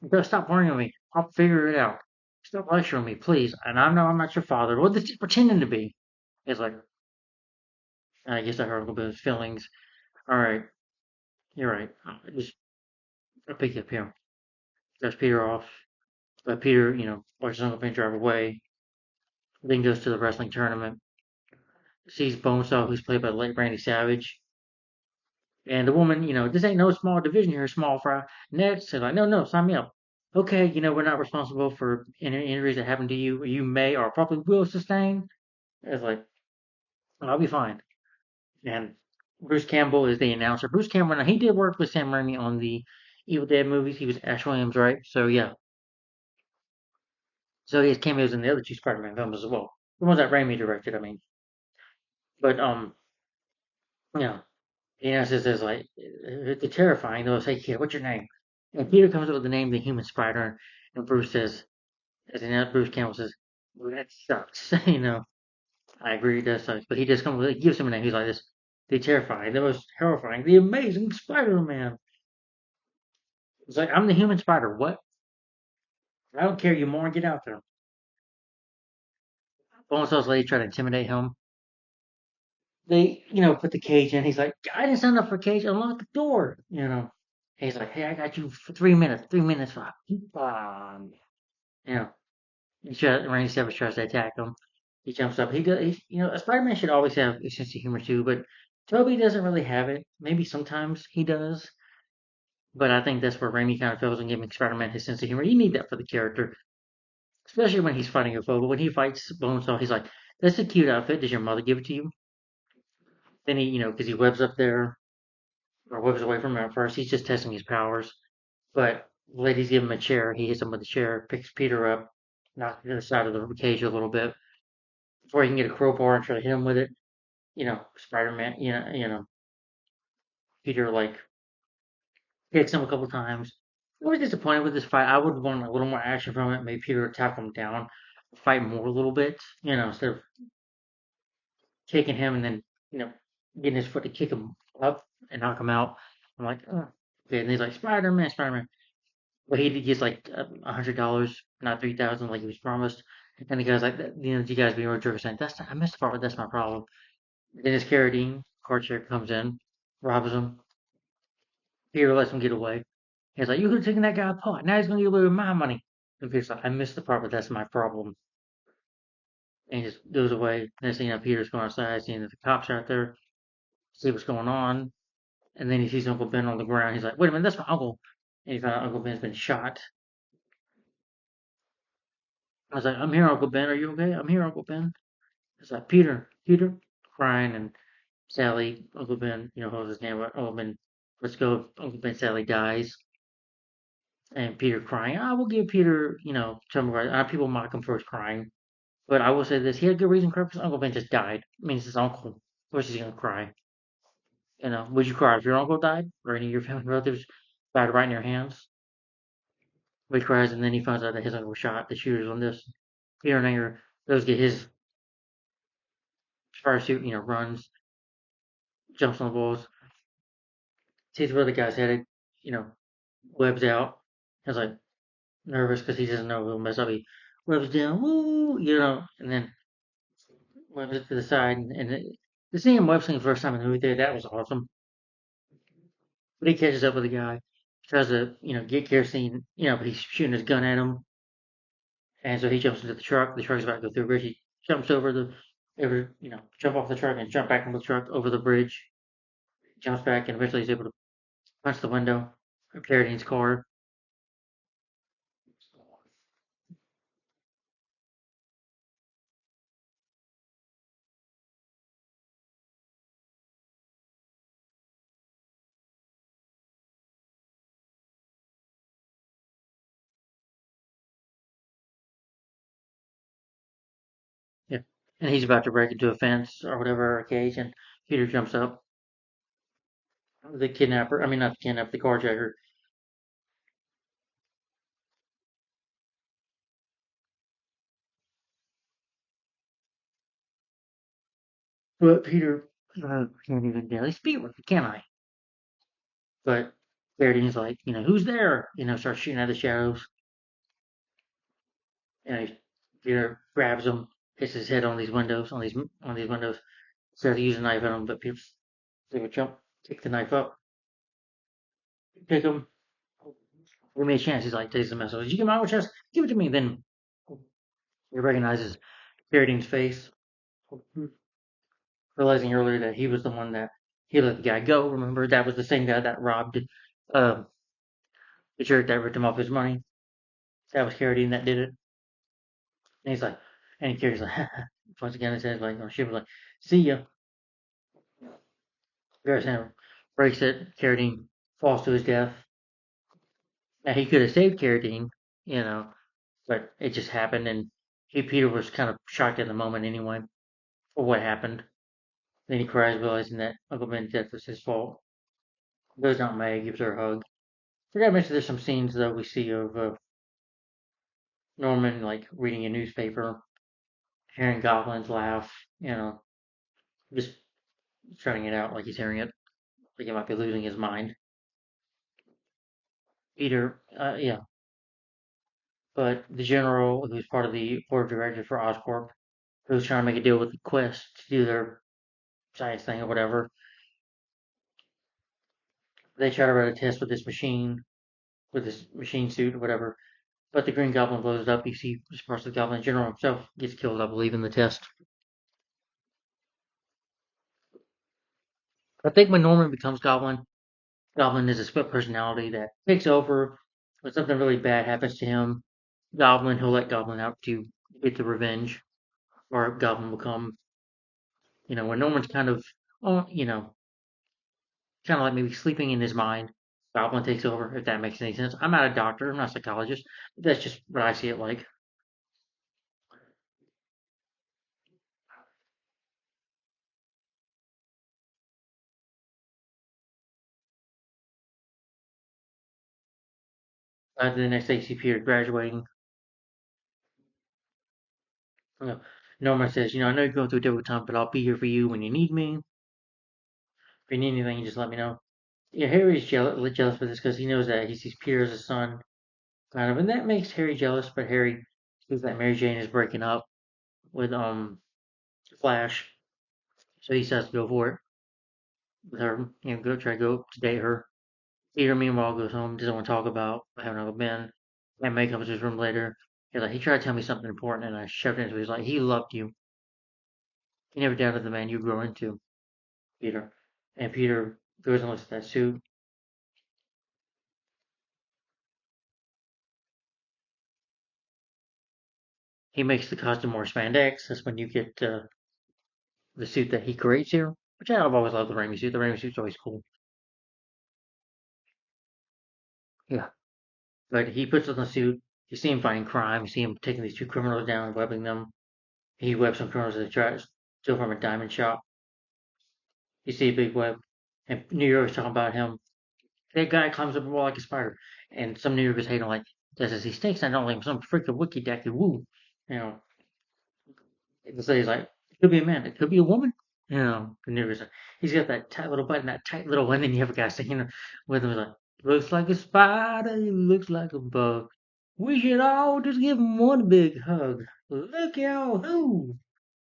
you gotta stop worrying on me. I'll figure it out. Stop lecturing me, please. And I know I'm not your father. What is he pretending to be? It's like, I guess I hurt Uncle Ben's feelings. All right, you're right. I'll pick you up here. Drops Peter off. But Peter, watches Uncle Ben drive away. Then goes to the wrestling tournament. Sees Bonesaw, who's played by the late Randy Savage. And the woman, this ain't no small division here, small fry. Ned said, like, no, no, sign me up. Okay, we're not responsible for any injuries that happen to you, or you may or probably will sustain. It's like, I'll be fine. And Bruce Campbell is the announcer. Bruce Campbell, now he did work with Sam Raimi on the Evil Dead movies. He was Ash Williams, right? So yeah. So he has cameos in the other two Spider-Man films as well. The ones that Raimi directed, I mean. But yeah. He announces as like the terrifying. They'll say, "Kid, what's your name?" And Peter comes up with the name, the Human Spider, and Bruce says, Bruce Campbell says, well, "That sucks." I agree, that sucks. But he just comes with, he gives him a name. He's like this, the terrifying, the most terrifying, the amazing Spider-Man. It's like, I'm the human spider. What? I don't care, you moron. Get out there. Bonesaw's lady try to intimidate him. They, put the cage in. He's like, I didn't sign up for a cage. Unlock the door. He's like, hey, I got you for 3 minutes. 3 minutes. Keep on. You know, Randy Savage tries to attack him. He jumps up. He does. A Spider-Man should always have a sense of humor too, but Toby doesn't really have it. Maybe sometimes he does, but I think that's where Raimi kind of fails in giving Spider-Man his sense of humor. You need that for the character, especially when he's fighting a foe. But when he fights Bonesaw, he's like, "That's a cute outfit. Did your mother give it to you?" Then because he webs up there or webs away from him at first, he's just testing his powers. But ladies give him a chair. He hits him with the chair, picks Peter up, knocks him to the side of the cage a little bit before he can get a crowbar and try to hit him with it. Spider-Man, Peter like hits him a couple times. I was disappointed with this fight. I would want a little more action from it. Maybe Peter attack him down, fight more a little bit, instead of kicking him and then, you know, getting his foot to kick him up and knock him out. I'm like, oh. Okay, and he's like, Spider-Man, Spider-Man. But he gets like $100, not 3,000 like he was promised. And the guy's like, you guys be real jerks saying, I missed the part, but that's my problem. Then his Carradine, Cartier comes in, robs him. Peter lets him get away. He's like, you could have taken that guy apart. Now he's going to get away with my money. And Peter's like, I missed the part, but that's my problem. And he just goes away. Next thing you know, Peter's going outside, seeing that the cops are out there, see what's going on. And then he sees Uncle Ben on the ground. He's like, wait a minute, that's my uncle. And he found out Uncle Ben's been shot. I was like, I'm here, Uncle Ben. Are you okay? I'm here, Uncle Ben. It's like, Peter, crying. And Sally, Uncle Ben, holds his name. Uncle Ben, let's go. Uncle Ben, Sally dies. And Peter crying. I will give Peter, some right. People mock him for his crying. But I will say this: he had good reason to cry because Uncle Ben just died. I mean, it's his uncle. Of course, he's gonna cry. Would you cry if your uncle died or any of your family relatives died right in your hands? But he cries, and then he finds out that his uncle was shot. The shooters on this. Peter and anger goes get his fire suit. Runs, jumps on the walls, sees where the guy's headed. You know, webs out. He's like nervous because he doesn't know if he'll mess up. He webs down, woo, and then webs it to the side. And the seeing him web swing the first time in the movie theater, that was awesome. But he catches up with the guy, tries to, get kerosene, but he's shooting his gun at him. And so he jumps into the truck. The truck's about to go through a bridge. He jumps jump off the truck and jump back on the truck over the bridge. Jumps back and eventually he's able to punch the window of Carradine's car. and he's about to break into a fence or whatever, a cage, and Peter jumps up. The kidnapper, I mean, not the kidnapper, the carjacker. But Peter can't even barely speak with it, can I? But Carradine's like, who's there? Starts shooting at the shadows. And Peter grabs him, hits his head on these windows, on these windows. Starts to use a knife on him, but Peter take a jump, take the knife up, pick him. Give me a chance. He's like, takes the message. Did you get my chest? Give it to me. Then he recognizes Carradine's face, realizing earlier that he was the one that he let the guy go. Remember, that was the same guy that robbed uh, the jerk that ripped him off his money. That was Carradine that did it. And he's like, and Carradine's like, once again, it says like, or she was like, see ya. Garrison breaks it. Carradine falls to his death. Now he could have saved Carradine, you know, but it just happened, and Peter was kind of shocked at the moment anyway for what happened. Then he cries, realizing that Uncle Ben's death was his fault. Goes down May, gives her a hug. Forgot to mention there's some scenes though we see of Norman like reading a newspaper, hearing goblins laugh, just shutting it out like he's hearing it, like he might be losing his mind. Peter, yeah, but the general who's part of the board of directors for Oscorp, who's trying to make a deal with the Quest to do their science thing or whatever, they try to run a test with this machine suit or whatever. But the Green Goblin blows it up. You see, parts of the Goblin General himself gets killed, I believe, in the test. I think when Norman becomes Goblin, Goblin is a split personality that takes over. When something really bad happens to him, Goblin, he'll let Goblin out to get the revenge, or Goblin will come. When Norman's kind of, oh, kind of like maybe sleeping in his mind, Goblin takes over. If that makes any sense. I'm not a doctor. I'm not a psychologist. But that's just what I see it like. The next day, you see Peter graduating. You know, Norman says, I know you're going through a difficult time, but I'll be here for you when you need me. If you need anything, you just let me know. Yeah, Harry's jealous for this because he knows that he sees Peter as a son, kind of, and that makes Harry jealous. But Harry sees that Mary Jane is breaking up with Flash, so he decides to go for it with her. Go to date her. Peter, meanwhile, goes home, doesn't want to talk about what happened to Uncle Ben. And May comes to his room later. He's like, he tried to tell me something important, and I shoved it into. He's like, he loved you. He never doubted the man you grow into, Peter. And Peter goes and looks at that suit. He makes the costume more spandex. That's when you get the suit that he creates here, which I've always loved the Raimi suit. The Raimi suit's always cool. Yeah. But he puts on the suit. You see him fighting crime. You see him taking these two criminals down and webbing them. He webs some criminals that try to steal from a diamond shop. You see a big web. And New York's talking about him. That guy climbs up a wall like a spider. And some New Yorkers hate him like, does he snakes? I don't like him. Some freaking wicky dacky woo. You know, the city's like, it could be a man. It could be a woman. The New Yorkers, he's got that tight little button, that tight little one. And you have a guy singing with him like, looks like a spider, he looks like a bug. We should all just give him one big hug. Look out, who?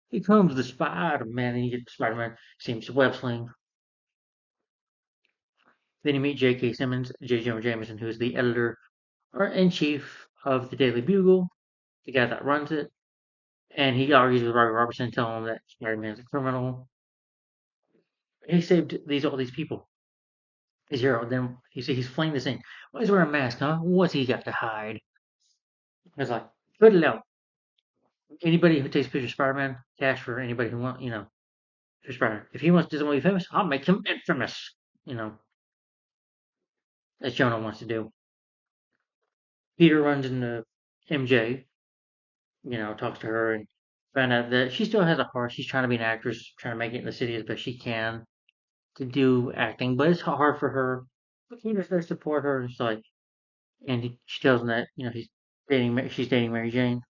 Here comes the Spider-Man, and you get Spider-Man, seems web sling. Then you meet J.K. Simmons, J. Jonah Jameson, who is the editor or in chief of the Daily Bugle, the guy that runs it. And he argues with Robbie Robertson, telling him that Spider-Man's a criminal. He saved all these people. His hero. Then you see he's flaying this thing. Why is he wearing a mask, huh? What's he got to hide? It's like, put it out. Anybody who takes pictures of Spider-Man, cash for anybody who wants, for Spider-Man. If he doesn't want to be famous, I'll make him infamous. You know, as Jonah wants to do. Peter runs into MJ, talks to her, and found out that she still has a heart. She's trying to be an actress, trying to make it in the city as best she can to do acting, but it's hard for her. But Peter's there to support her. It's like, and she tells him that she's dating Mary Jane.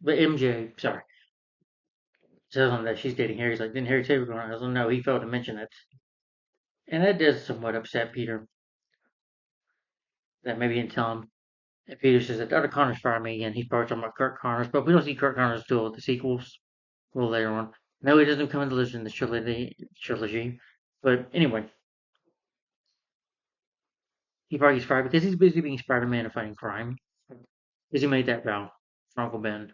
But MJ, sorry, tells him that she's dating Harry. He's like, didn't Harry say we're going on? I was like, no, he failed to mention it. And that does somewhat upset Peter. That maybe he didn't tell him. And Peter says that Dr. Connors fired me again. He's probably talking about Kirk Connors, but we don't see Kirk Connors until the sequels a little later on. No, he doesn't come into the this trilogy. But anyway, he probably gets fired because he's busy being Spider-Man and fighting crime. Because he made that vow for Uncle Ben.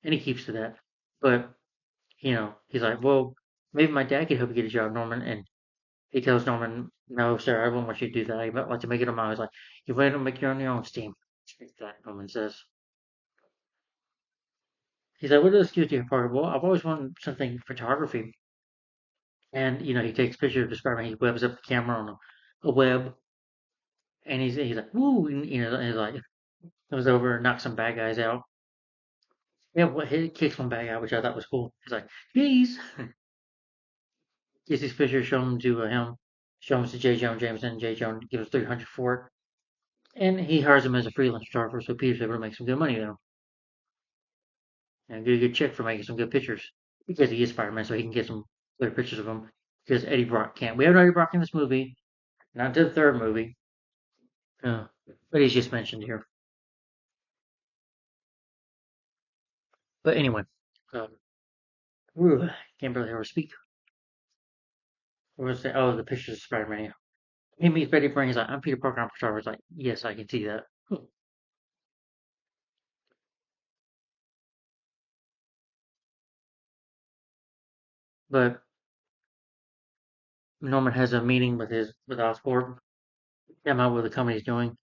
And he keeps to that. But, he's like, well, maybe my dad could help you get a job, Norman. And he tells Norman, no, sir, I wouldn't want you to do that. I'd like to make it on my own. He's like, you better make it on your own steam. That Norman says. He's like, what are the skills you have, Parker? Well, I've always wanted something photography. And, he takes pictures of the Spider-Man. He webs up the camera on a web. And he's like, woo, and he's like, comes over and knocks some bad guys out. Yeah, what he kicks one bad guy, which I thought was cool. He's like, geez. Gets these pictures, show them to him, show them to J. Jonah Jameson. J. Jonah gives 300 for it. And he hires him as a freelance photographer, so Peter's able to make some good money there. And get a good check for making some good pictures. Because he is Spider-Man, so he can get some clear pictures of him. Because Eddie Brock can't. We have Eddie Brock in this movie. Not until the third movie. Uh, but he's just mentioned here. But anyway. Um, can't barely hear her speak. What was that? Oh, the pictures of Spider-Man. He meets Betty Brant. He's like, I'm Peter Parker. I'm photographer. He's like, yes, I can see that. But Norman has a meeting with Oscorp. Them out what the company's doing,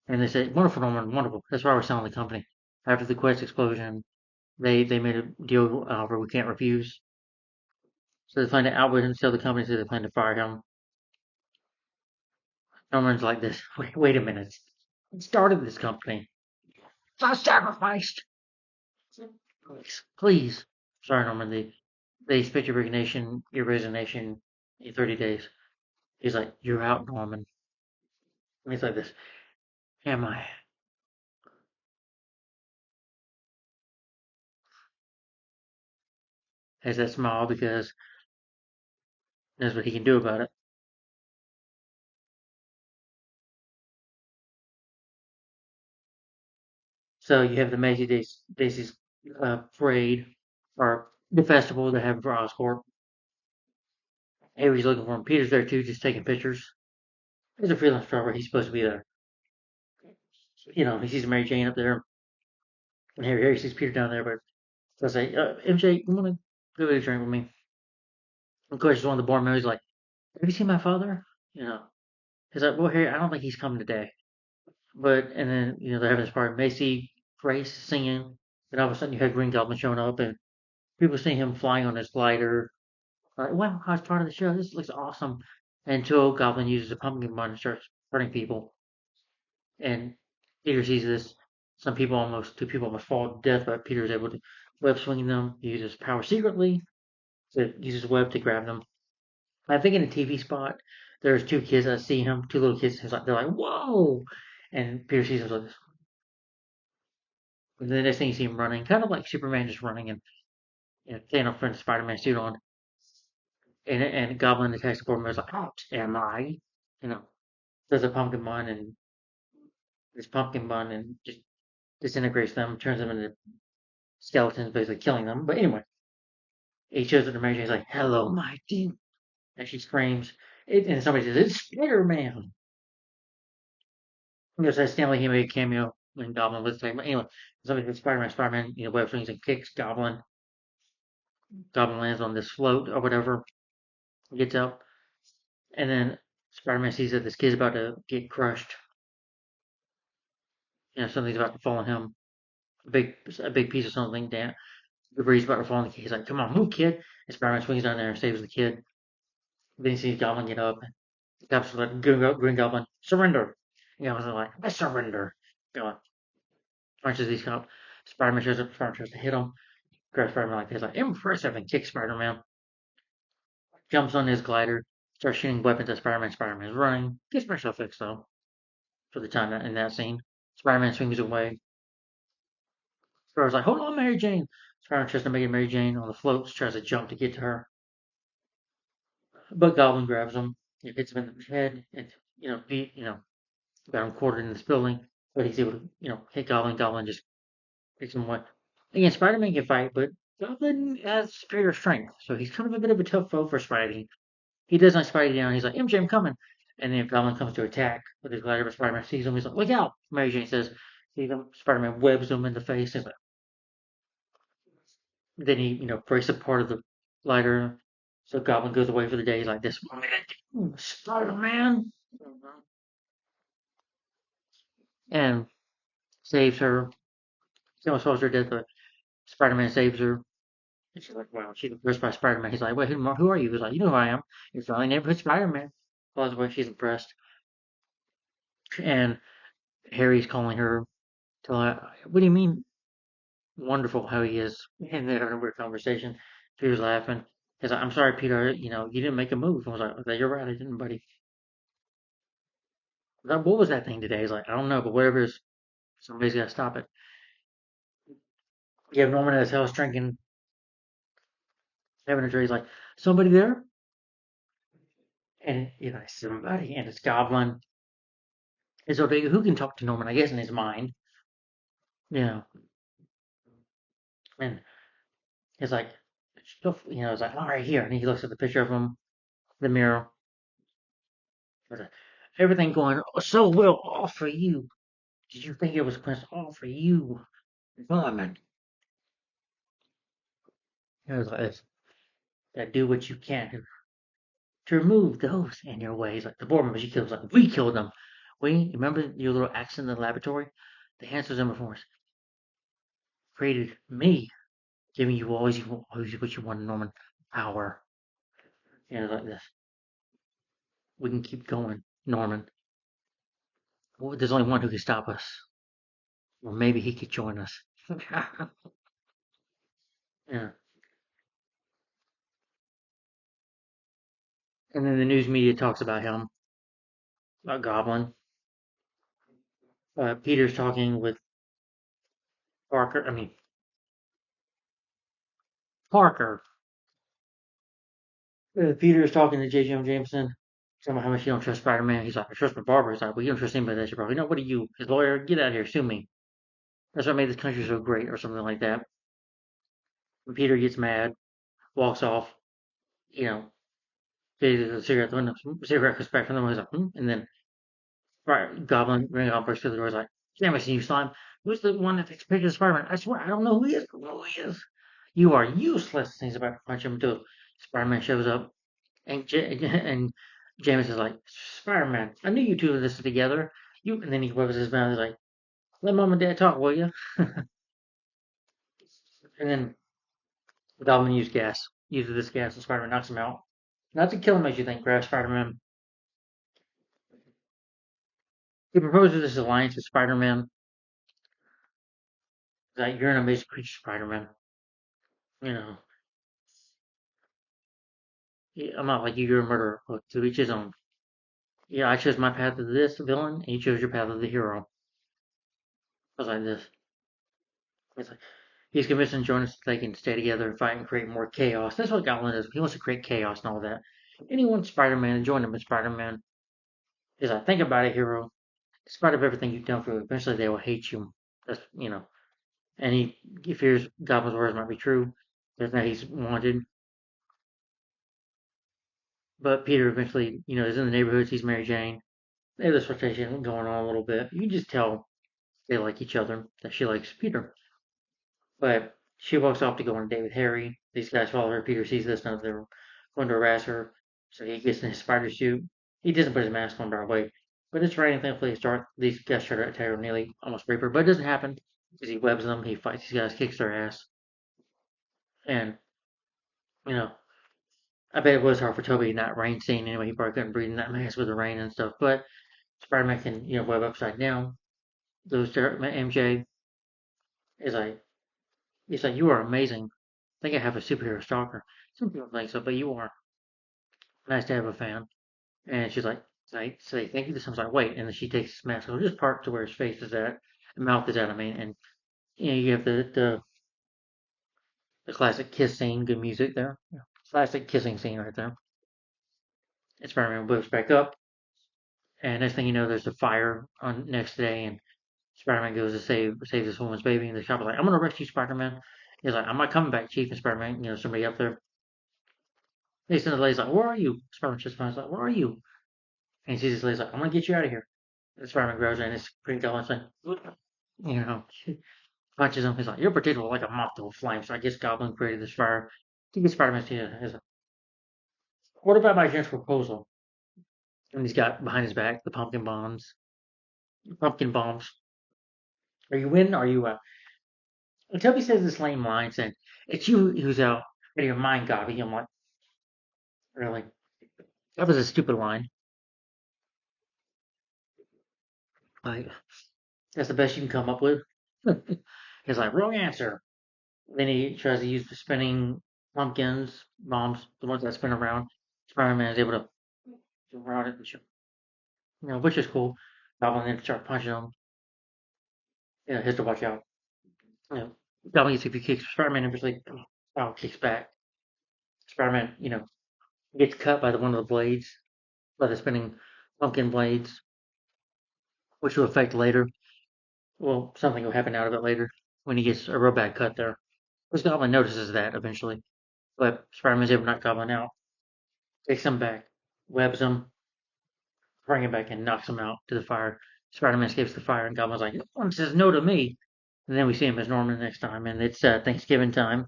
and they say, "Wonderful, Norman, wonderful. That's why we're selling the company." After the Quest explosion, they made a deal where we can't refuse. So they plan to outwit him, sell the company, so they plan to fire him. Norman's like this. Wait a minute. I started this company. So I sacrificed. Please. Sorry, Norman. They expect your resignation in 30 days. He's like, you're out, Norman. And he's like this. Am I? Has that smile because that's what he can do about it. So you have the Macy's parade or the festival they have for Oscorp. Avery's looking for him. Peter's there too, just taking pictures. He's a freelance photographer. He's supposed to be there. He sees Mary Jane up there, and Harry sees Peter down there. But so I say, MJ, you want to go to a drink with me? Of course, one of the board members is like, have you seen my father? You know, he's like, well, Harry, I don't think he's coming today. But and then they're having this party. Macy, Grace singing. And all of a sudden you had Green Goblin showing up, and people see him flying on his glider. Like, wow, I was part of the show. This looks awesome. Until Goblin uses a pumpkin bun and starts hurting people. And Peter sees this. Two people almost fall to death, but Peter is able to web swing them. He uses power secretly to use his web to grab them. I think in a TV spot, there's two kids that see him, two little kids. They're like, whoa! And Peter sees them like this. And the next thing you see him running, kind of like Superman just running and taking off front Spider-Man suit on. And Goblin attacks the board member. Is like, out am I? You know, does a pumpkin bun and this pumpkin bun and just disintegrates them, turns them into skeletons, basically killing them. But anyway, he shows it to Mary Jane. He's like, "Hello, my team," and she screams. And somebody says, "It's Spider-Man." Because that Stanley he made a cameo when Goblin was playing. But anyway, somebody says, "Spider-Man, Spider-Man," web swings and kicks Goblin. Goblin lands on this float or whatever, gets up, and then Spider-Man sees that this kid's about to get crushed. Something's about to fall on him. A big piece of something down. Debris about to fall on the kid. He's like, "Come on, move, kid!" And Spider-Man swings down there and saves the kid. Then he sees Goblin get up. The cops are like, Green Goblin, surrender. And Goblin's like, I surrender. Goblin punches these cops. Spider-Man shows up. Spider-Man tries to hit him. Grabs Spider-Man like this, like, impressive, and kicks Spider-Man. Jumps on his glider. Starts shooting weapons at Spider-Man. Spider-Man's running. Gets special effects, though, for the time in that scene. Spider-Man swings away. Spider-Man's like, hold on, Mary Jane. Spider-Man tries to make it Mary Jane on the floats. Tries to jump to get to her. But Goblin grabs him. He hits him in the head. And, got him quartered in this building. But he's able to, hit Goblin. Goblin just picks him away. Again, Spider-Man can fight, but Goblin has superior strength. So he's kind of a bit of a tough foe for Spidey. He does knock Spidey down. He's like, MJ, I'm coming. And then Goblin comes to attack with his glider, but Spider-Man sees him. He's like, look out. Mary Jane says, see him. Spider-Man webs him in the face. He's like, then he, breaks a part of the glider. So Goblin goes away for the day. He's like, this woman, Spider-Man. And saves her. She almost falls to her death, but Spider-Man saves her. And she's like, wow, she's impressed by Spider-Man. He's like, wait, who are you? He's like, you know who I am. You're the only neighborhood Spider-Man. Falls away, she's impressed. And Harry's calling her to what do you mean wonderful how he is? And they're having a weird conversation. Peter's laughing. He's like, I'm sorry, Peter, you didn't make a move. I was like, okay, you're right, I didn't, buddy. What was that thing today? He's like, I don't know, but whatever it is, somebody's got to stop it. You have Norman at his house drinking, having a drink. He's like, somebody there? And, somebody, and it's Goblin. And so who can talk to Norman, I guess, in his mind. Yeah. And he's like, it's like, all right, here. And he looks at the picture of him, the mirror. Everything going so well, all for you. Did you think it was all for you? Norman. It was like this. That do what you can to remove those in your ways. Like the board members you killed, like we killed them. We remember your little accident in the laboratory? The answers in performance created me, giving you always what you wanted, Norman. Power. Like this. We can keep going, Norman. Well, there's only one who can stop us. Or maybe he could join us. Yeah. And then the news media talks about him, about Goblin. Peter's talking with Parker. I mean, Parker. Peter's talking to J. Jonah Jameson. Talking about how much you don't trust Spider-Man. He's like, I trust my barber. He's like, well, you don't trust anybody. That's your barber. What are you? His lawyer? Get out of here. Sue me. That's what made this country so great, or something like that. And Peter gets mad, walks off. You know, takes a cigarette out the window. Cigarette goes back from the window. He's like, And then Goblin, Green Goblin bursts through the door. He's like, damn it, you slime. Who's the one that takes pictures of Spider-Man? I swear, I don't know who he is. I don't know who he is. You are useless. And he's about to punch him too. Spider-Man shows up, and and James is like, Spider-Man, I knew you two of this together. And then he rubs his mouth. He's like, let mom and dad talk, will you? And then Goblin uses this gas, and Spider-Man knocks him out. Not to kill him, as you think, grabs Spider-Man. He proposes this alliance with Spider-Man. That you're an amazing creature, Spider-Man. You know, I'm not like you, you're a murderer. Look, to each his own. Yeah, I chose my path of this villain, and you chose your path of the hero. I was like this. It's like, he's convinced them to join us so they can stay together and fight and create more chaos. That's what Goblin does. He wants to create chaos and all that. And he wants Spider-Man to join him, but Spider-Man is like, think about it, hero. In spite of everything you've done for them, eventually they will hate you. That's. And he fears Goblin's words might be true. There's that he's wanted. But Peter eventually, is in the neighborhood, sees Mary Jane. They have this flirtation going on a little bit. You can just tell they like each other, that she likes Peter. But she walks off to go on a date with Harry. These guys follow her. Peter sees this, and they're going to harass her. So he gets in his spider suit. He doesn't put his mask on right away. But it's raining, thankfully, these guys try to attack her, nearly almost rape her. But it doesn't happen because he webs them. He fights these guys, kicks their ass. And, I bet it was hard for Toby in that rain scene anyway. He probably couldn't breathe in that mask with the rain and stuff. But Spider-Man can, web upside down. Those MJ is like, he's like, you are amazing. I think I have a superhero stalker. Some people think so, but you are. Nice to have a fan. And she's like, say thank you to someone. Like, wait, and then she takes his mask, so just part to where his face is at, mouth is at. I mean, and you have the classic kiss scene, good music there. Yeah. Classic kissing scene right there. And Spider-Man whips back up, and next thing you know, there's a fire on next day, and Spider-Man goes to save this woman's baby, and the cop is like, I'm gonna arrest you, Spider-Man. He's like, I'm not coming back, Chief. And Spider-Man, somebody up there. They send the lady's like, where are you? Spider-Man just finds like, where are you? And he sees this lady's like, I'm gonna get you out of here. And Spider-Man grabs her, and it's Green Goblin's like, she punches him. He's like, you're predictable like a moth to a flame. So I guess Goblin created this fire to get Spider-Man to. He's like, what about my gentle proposal? And he's got behind his back the pumpkin bombs. Pumpkin bombs. Are you in? Or are you out? And Toby says this lame line saying, it's you who's out of your mind, Gobby. I'm like, really? That was a stupid line. Like, that's the best you can come up with. He's like, wrong answer. Then he tries to use the spinning pumpkins, bombs, the ones that spin around. Spider-Man is able to jump around it, which is cool. Goblin then start punching him. He has to watch out. You know, Goblin gets a few kicks. Spider-Man eventually kicks back. Spider-Man, gets cut by one of the blades, by the spinning pumpkin blades, which will affect later. Well, something will happen out of it later when he gets a real bad cut there. Because Goblin notices that eventually. But Spider-Man's able to knock Goblin out, takes him back, webs him, brings him back, and knocks him out to the fire. Spider-Man escapes the fire, and Goblin's like, no one says no to me. And then we see him as Norman next time, and it's Thanksgiving time.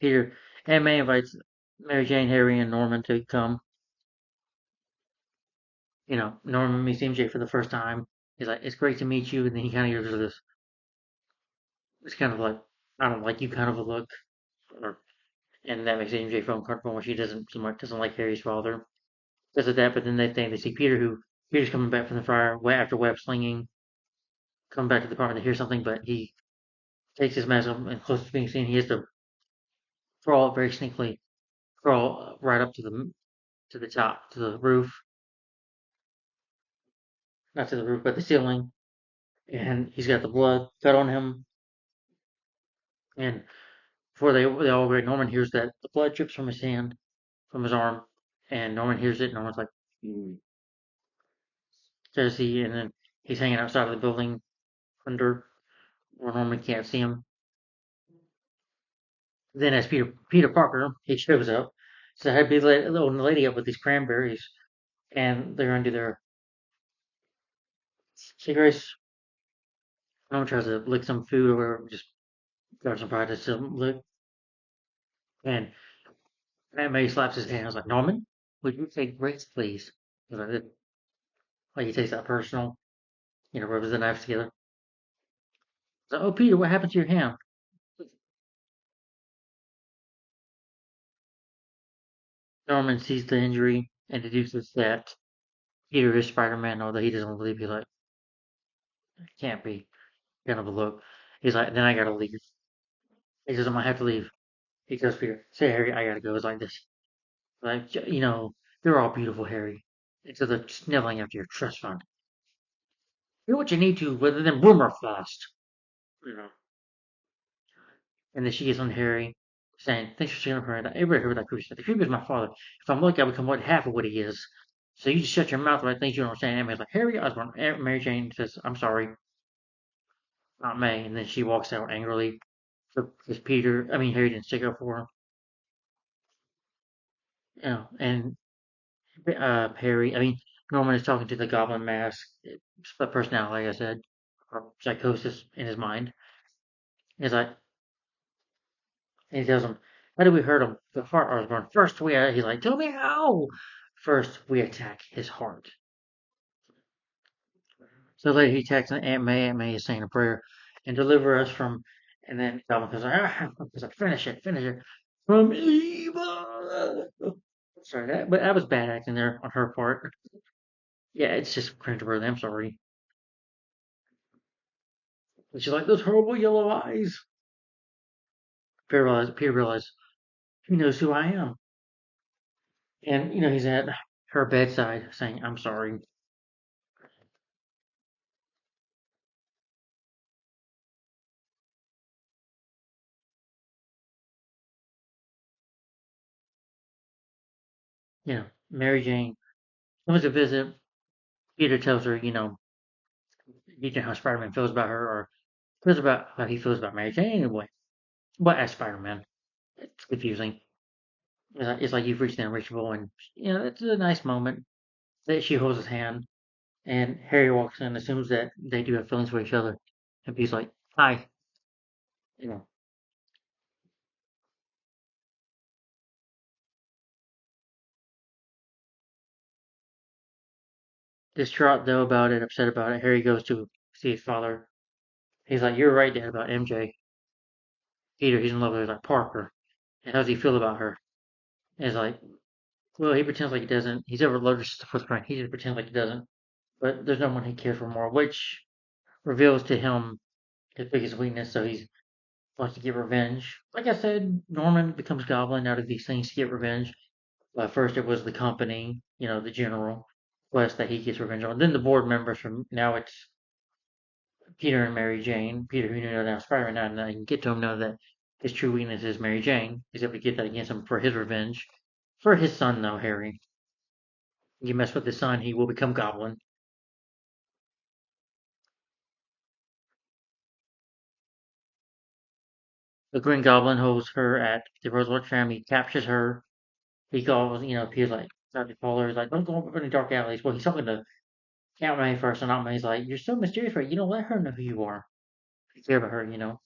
Peter and May invites Mary Jane, Harry, and Norman to come. Norman meets MJ for the first time. He's like, "It's great to meet you," and then he kind of gives her this. It's kind of like, "I don't like you" kind of a look, or and that makes MJ feel uncomfortable when she doesn't like Harry's father. Does that, but then they see Peter's coming back from the fire after web slinging, coming back to the apartment to hear something, but he takes his mask off and close to being seen. He has to crawl very sneakily, crawl right up to the top, to the roof, not to the roof, but the ceiling, and he's got the blood cut on him. And before they all agree, Norman hears that the blood drips from his hand, from his arm, and Norman hears it. Norman's like, says he, and then he's hanging outside of the building under where Norman can't see him. Then as Peter Parker, he shows up, so I'd be loading the lady up with these cranberries, and they're under their cigarettes. Norman tries to lick some food or whatever, just grab some pride to lick, and Aunt May slaps his hand. I was like, Norman, would you take breaks, please? Like he takes that personal, rubs the knives together. So, oh, Peter, what happened to your hand? Norman sees the injury and deduces that Peter is Spider-Man, although he doesn't believe. He's like, it can't be. Kind of a look. He's like, then I gotta leave. He says, I might have to leave. He goes, Peter, say, Harry, I gotta go. It's like this. Like, they're all beautiful, Harry. And so they're sniveling after your trust fund. Do what you need to, rather than rumor fast. You know. And then she gets on Harry, saying, thanks for sticking up for her. Everybody heard that creepy stuff. The creepy is my father. If I'm lucky, I'll become half of what he is. So you just shut your mouth about things you don't understand. Emily's like, Harry Osborn. Mary Jane says, I'm sorry, not May. And then she walks out angrily because Harry didn't stick up for her. And Harry, Norman is talking to the Goblin Mask, split personality, like I said, or psychosis in his mind. He's like, and he tells him, how do we hurt him? The heart Osborn. First he's like, tell me how. First, we attack his heart. So later he texts Aunt May. Aunt May is saying a prayer and deliver us from. And then Goblin goes, finish it, finish it. from evil. Sorry, but that was bad acting there on her part. Yeah, it's just cringeworthy. I'm sorry. And she's like, those horrible yellow eyes. Peter realized he knows who I am. And, he's at her bedside saying, I'm sorry. Mary Jane comes to visit. Peter tells her, how Spider Man feels about her, or feels about how he feels about Mary Jane anyway. But as Spider Man, it's confusing. It's like you've reached the unreachable, and, it's a nice moment that she holds his hand, and Harry walks in, assumes that they do have feelings for each other. And he's like, hi. You know, distraught though about it, upset about it, Harry goes to see his father. He's like, you're right, Dad, about MJ. Peter, he's in love with her, like Parker. And how does he feel about her? And he's like, well, he pretends like he doesn't. He's ever loved her since the first grade. He just pretends like he doesn't. But there's no one he cares for more, which reveals to him his biggest weakness. So he wants to get revenge. Like I said, Norman becomes Goblin out of these things to get revenge. First, it was the company, the general quest that he gets revenge on. Then the board members from now it's Peter and Mary Jane. Peter, who knew now Spider-Man, now and I can get to him know that his true weakness is Mary Jane. He's able to get that against him for his revenge. For his son, though, Harry. You mess with his son, he will become Goblin. The Green Goblin holds her at the Roosevelt Tram. He captures her. He calls, Peter's like, trying to call her. He's like, don't go up any dark alleys. Well, he's talking to Aunt May first, and Aunt May's like, you're so mysterious, right? You don't let her know who you are. You care about her,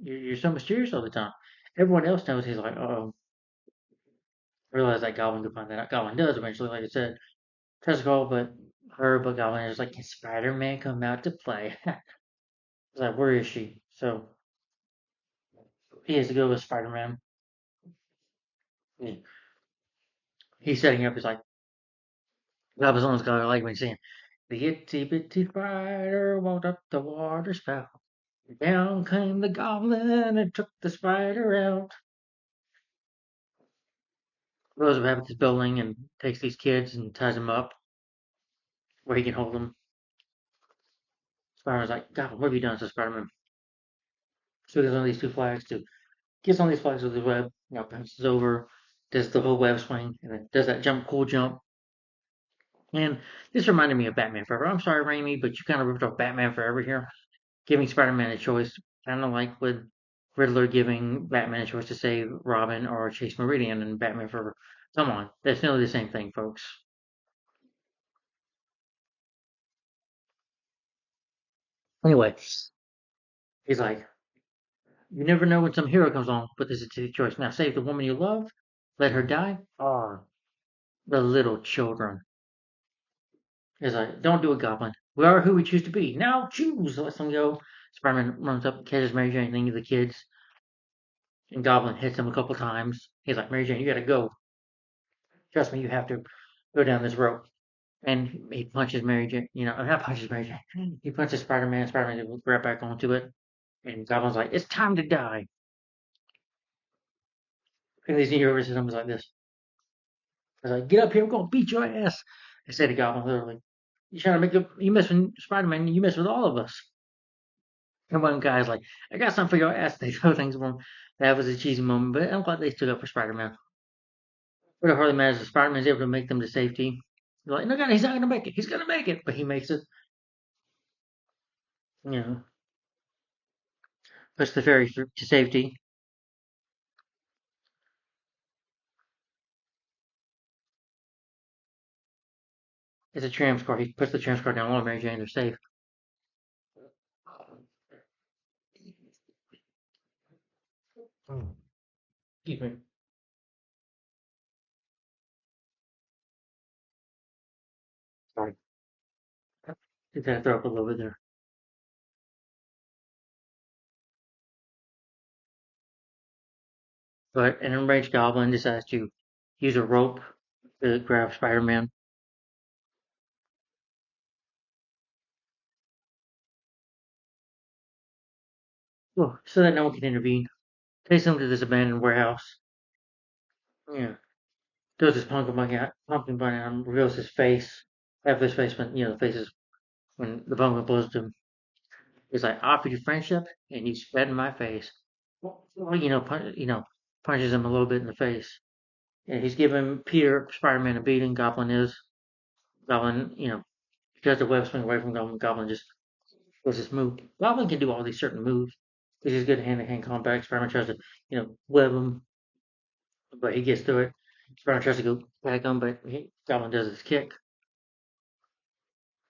You're so mysterious all the time. Everyone else knows. He's like, oh, realize that Goblin could find that out. Goblin does eventually, like I said. Tries to call, but Goblin is like, can Spider Man come out to play? He's like, where is she? So he has to go with Spider Man. He's setting up. He's like, Goblin's on his got like when he's saying, the itty bitty spider walked up the water spout. Down came the goblin and took the spider out. Goes up Rabbit's building and takes these kids and ties them up where he can hold them. Spider-Man's like, God, what have you done? So Spider-Man swings on these two flags to gets on these flags with the web, bounces over, does the whole web swing, and then does that cool jump. And this reminded me of Batman Forever. I'm sorry, Raimi, but you kind of ripped off Batman Forever here, giving Spider-Man a choice, kind of like with Riddler giving Batman a choice to save Robin or Chase Meridian in Batman Forever. Come on, that's nearly the same thing, folks. Anyway, he's like, you never know when some hero comes along, but this is your choice. Now save the woman you love, let her die, or the little children. He's like, don't do it, Goblin. We are who we choose to be. Now choose. Let them go. Spider-Man runs up, catches Mary Jane, thinking of the kids, and Goblin hits him a couple times. He's like, Mary Jane, you gotta go. Trust me, you have to go down this rope. And he punches Mary Jane, not punches Mary Jane. He punches Spider-Man. Spider-Man will grab back onto it. And Goblin's like, it's time to die. And these universe systems like this. He's like, get up here, we're gonna beat your ass. I said to Goblin literally, you trying to make you mess with Spider-Man, you mess with all of us. And one guy's like, I got something for your ass. They throw things for him. That was a cheesy moment, but I'm glad they stood up for Spider-Man. What it hardly matters if Spider-Man's able to make them to safety. They're like, no, God, he's not going to make it. He's going to make it. But he makes it, you know, puts the fairy to safety. It's a tram car. He puts the tram car down low. Mary Jane, they're safe. Excuse me. Sorry. Did that throw up a little bit there. But an enraged Goblin decides to use a rope to grab Spider-Man. So that no one can intervene. Takes him to this abandoned warehouse. Yeah. Throws his pumpkin bunny at him, reveals his face. Half his face, when the face is when the pumpkin blows to him. He's like, I offered you friendship, and you spat in my face. Well, punches him a little bit in the face. And he's giving Peter Spider-Man a beating. Goblin, tries to web swing away from Goblin. Goblin just does this move. Goblin can do all these certain moves. This is good hand-to-hand combat. Spider-Man tries to, web him, but he gets through it. Spider-Man tries to go back him, but Goblin does his kick.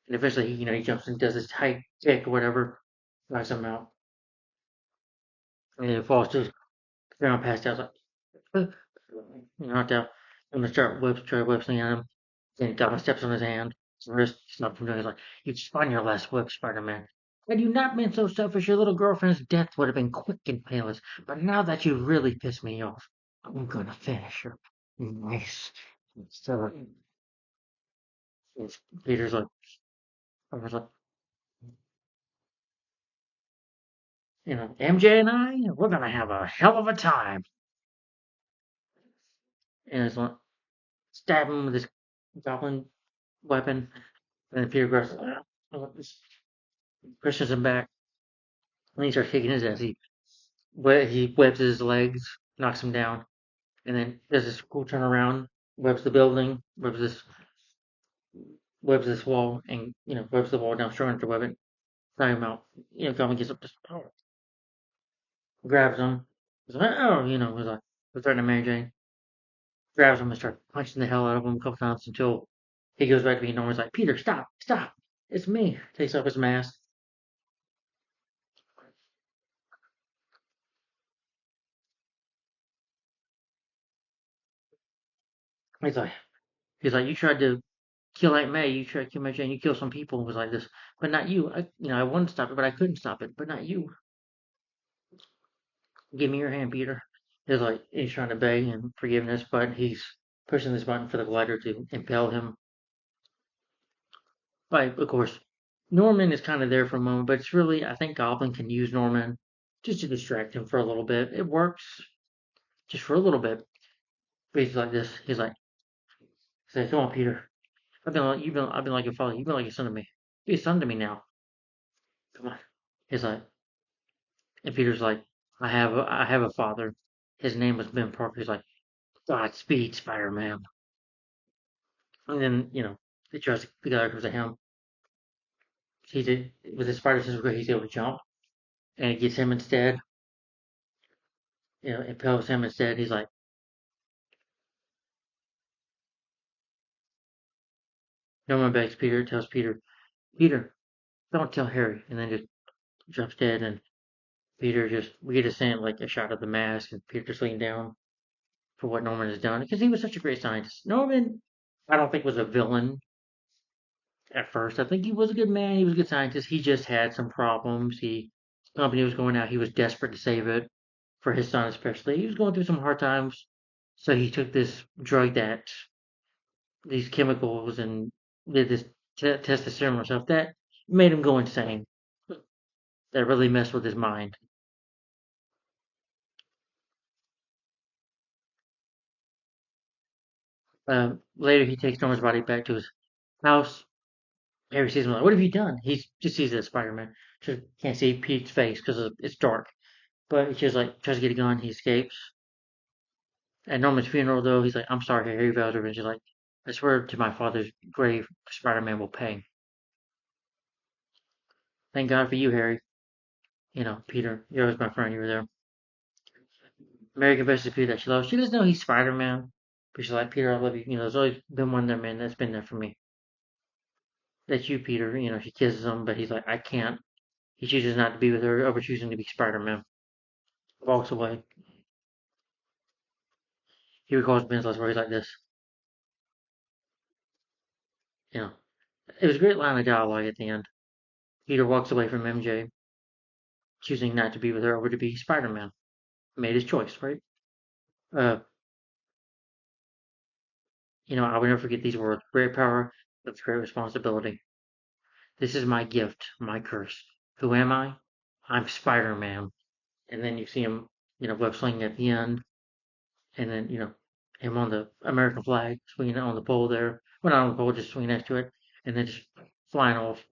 And eventually, he jumps and does his high kick or whatever, knocks him out. And then he falls to his ground, passed out. Like, knocked out. I'm gonna try web slinging at him. Then Goblin steps on his hand. His wrist stops from doing it. He's like, you spun your last whip, Spider-Man. Had you not been so selfish, your little girlfriend's death would have been quick and painless. But now that you really pissed me off, I'm gonna finish her. Nice. So Peter's like, I was like, MJ and we're gonna have a hell of a time. And it's like, stab him with his goblin weapon. And then Peter grabs, pushes him back. And he starts kicking his ass. He webs his legs, knocks him down, and then does this cool turnaround, webs the building, webs this wall, and webs the wall down strong enough to web it, knock him out. Goblin gets up, just grabs him. He's like, oh, he's like, we're threatening Mary Jane. Grabs him and starts punching the hell out of him a couple times until he goes back to being normal. He's like, Peter, stop, stop, it's me. Takes off his mask. He's like, you tried to kill Aunt May, you tried to kill Mary Jane, you killed some people. And was like this, but not you. I wanted to stop it, but I couldn't stop it, but not you. Give me your hand, Peter. He's trying to beg and forgiveness, but he's pushing this button for the glider to impel him. But of course, Norman is kind of there for a moment, but it's really I think Goblin can use Norman just to distract him for a little bit. It works just for a little bit. But he's like this. He's like, come on, Peter. I've been like your father. You've been like a son to me. Be a son to me now. Come on. He's like, and Peter's like, I have a father. His name was Ben Parker. He's like, Godspeed, Spider-Man. And then, the guy comes to him. He did with his spider sense, he's able to jump, and it gets him instead. Impels him instead. He's like, Norman begs Peter, tells Peter, Peter, don't tell Harry, and then just drops dead. And we get a scene like a shot of the mask, and Peter just laying down for what Norman has done because he was such a great scientist. Norman, I don't think was a villain at first. I think he was a good man. He was a good scientist. He just had some problems. The company was going out. He was desperate to save it for his son, especially. He was going through some hard times, so he took this drug that these chemicals and did this testosterone or stuff that made him go insane. That really messed with his mind. Later, he takes Norman's body back to his house. Harry sees him like, "What have you done?" He just sees that Spider-Man. Just can't see Pete's face because it's dark. But he just like tries to get a gun. He escapes. At Norman's funeral, though, he's like, "I'm sorry." Harry vows revenge. He's like, "I swear to my father's grave, Spider-Man will pay." Thank God for you, Harry. Peter, you're always my friend. You were there. Mary confesses to Peter that she loves. She doesn't know he's Spider-Man, but she's like, Peter, I love you. There's always been one there, man. That's been there for me. That's you, Peter. She kisses him, but he's like, I can't. He chooses not to be with her over choosing to be Spider-Man. Walks away. He recalls Ben's last words like this. You know, it was a great line of dialogue at the end. Peter walks away from MJ, choosing not to be with her over to be Spider-Man. Made his choice, right? Uh, I will never forget these words. Great power with great responsibility. This is my gift, my curse. Who am I? I'm Spider-Man. And then you see him, web slinging at the end, and then, him on the American flag, swinging it on the pole there. Well, not on the pole, just swinging next to it, and then just flying off.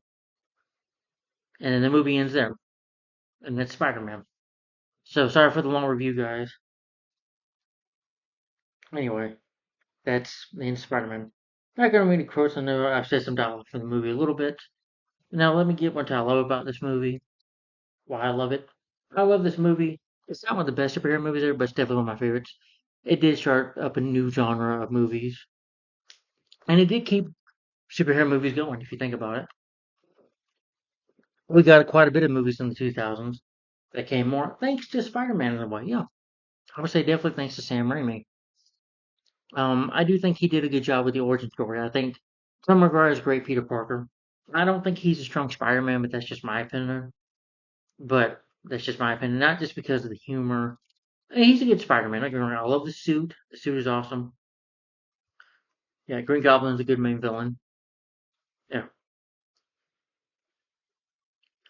And then the movie ends there, and that's Spider-Man. So sorry for the long review, guys. Anyway, that's the end of Spider-Man. Not gonna read any quotes. I know I've said some dialogue from the movie a little bit. Now let me get what I love about this movie. Why I love it. I love this movie. It's not one of the best superhero movies ever, but it's definitely one of my favorites. It did start up a new genre of movies, and it did keep superhero movies going. If you think about it, we got quite a bit of movies in the 2000s that came more thanks to Spider-Man in a way. Yeah, I would say definitely thanks to Sam Raimi. I do think he did a good job with the origin story. I think Tom McGraw is a great Peter Parker. I don't think he's a strong Spider-Man, but that's just my opinion. But that's just my opinion, not just because of the humor. I mean, he's a good Spider-Man. Don't get me wrong. I love the suit. The suit is awesome. Yeah, Green Goblin's a good main villain. Yeah,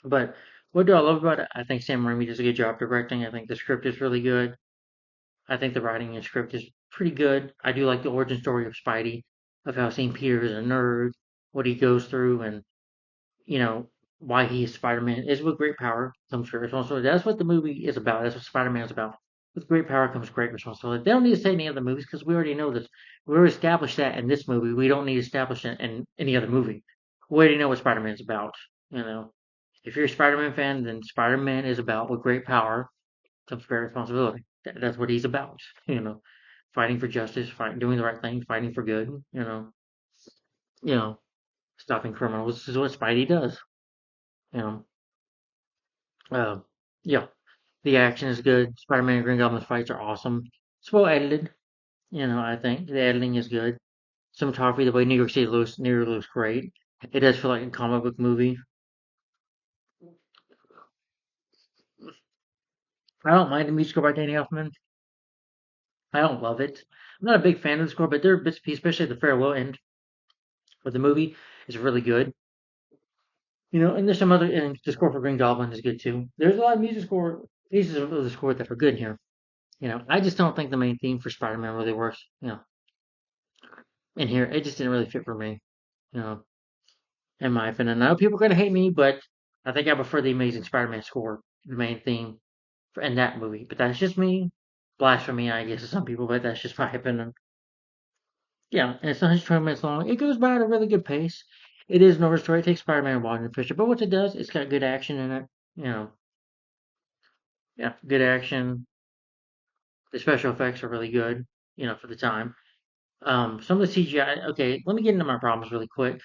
but what do I love about it? I think Sam Raimi does a good job directing. I think the script is really good. I think the writing and script is pretty good. I do like the origin story of Spidey, of how St. Peter is a nerd, what he goes through, and you know, why he is Spider-Man is with great power comes great responsibility. That's what the movie is about. That's what Spider-Man is about. With great power comes great responsibility. They don't need to say any other movies because we already know this. We already established that in this movie. We don't need to establish it in any other movie. We already know what Spider-Man is about. You know, if you're a Spider-Man fan, then Spider-Man is about with great power comes great responsibility. That's what he's about. You know, fighting for justice, fighting, doing the right thing, fighting for good. You know, stopping criminals. This is what Spidey does. You know, Uh, yeah, the action is good. Spider-Man and Green Goblin's fights are awesome. It's well edited. I think the editing is good. Cinematography, the way New York looks great. It does feel like a comic book movie. I don't mind the music score by Danny Elfman. I don't love it. I'm not a big fan of the score, but there are bits and pieces, especially the farewell end of the movie, is really good. And there's some other, and the score for Green Goblin is good too. There's a lot of pieces of the score that are good here. I just don't think the main theme for Spider-Man really works. In here, it just didn't really fit for me. You know, in my opinion. I know people are going to hate me, but I think I prefer the Amazing Spider-Man score, the main theme in that movie. But that's just me. Blasphemy, I guess, to some people, but that's just my opinion. Yeah, and it's 120 minutes long. It goes by at a really good pace. It is an over story. It takes Spider-Man a while to finish it, but what it does, it's got good action in it. You know, yeah, good action. The special effects are really good. For the time. Some of the CGI. Okay, let me get into my problems really quick.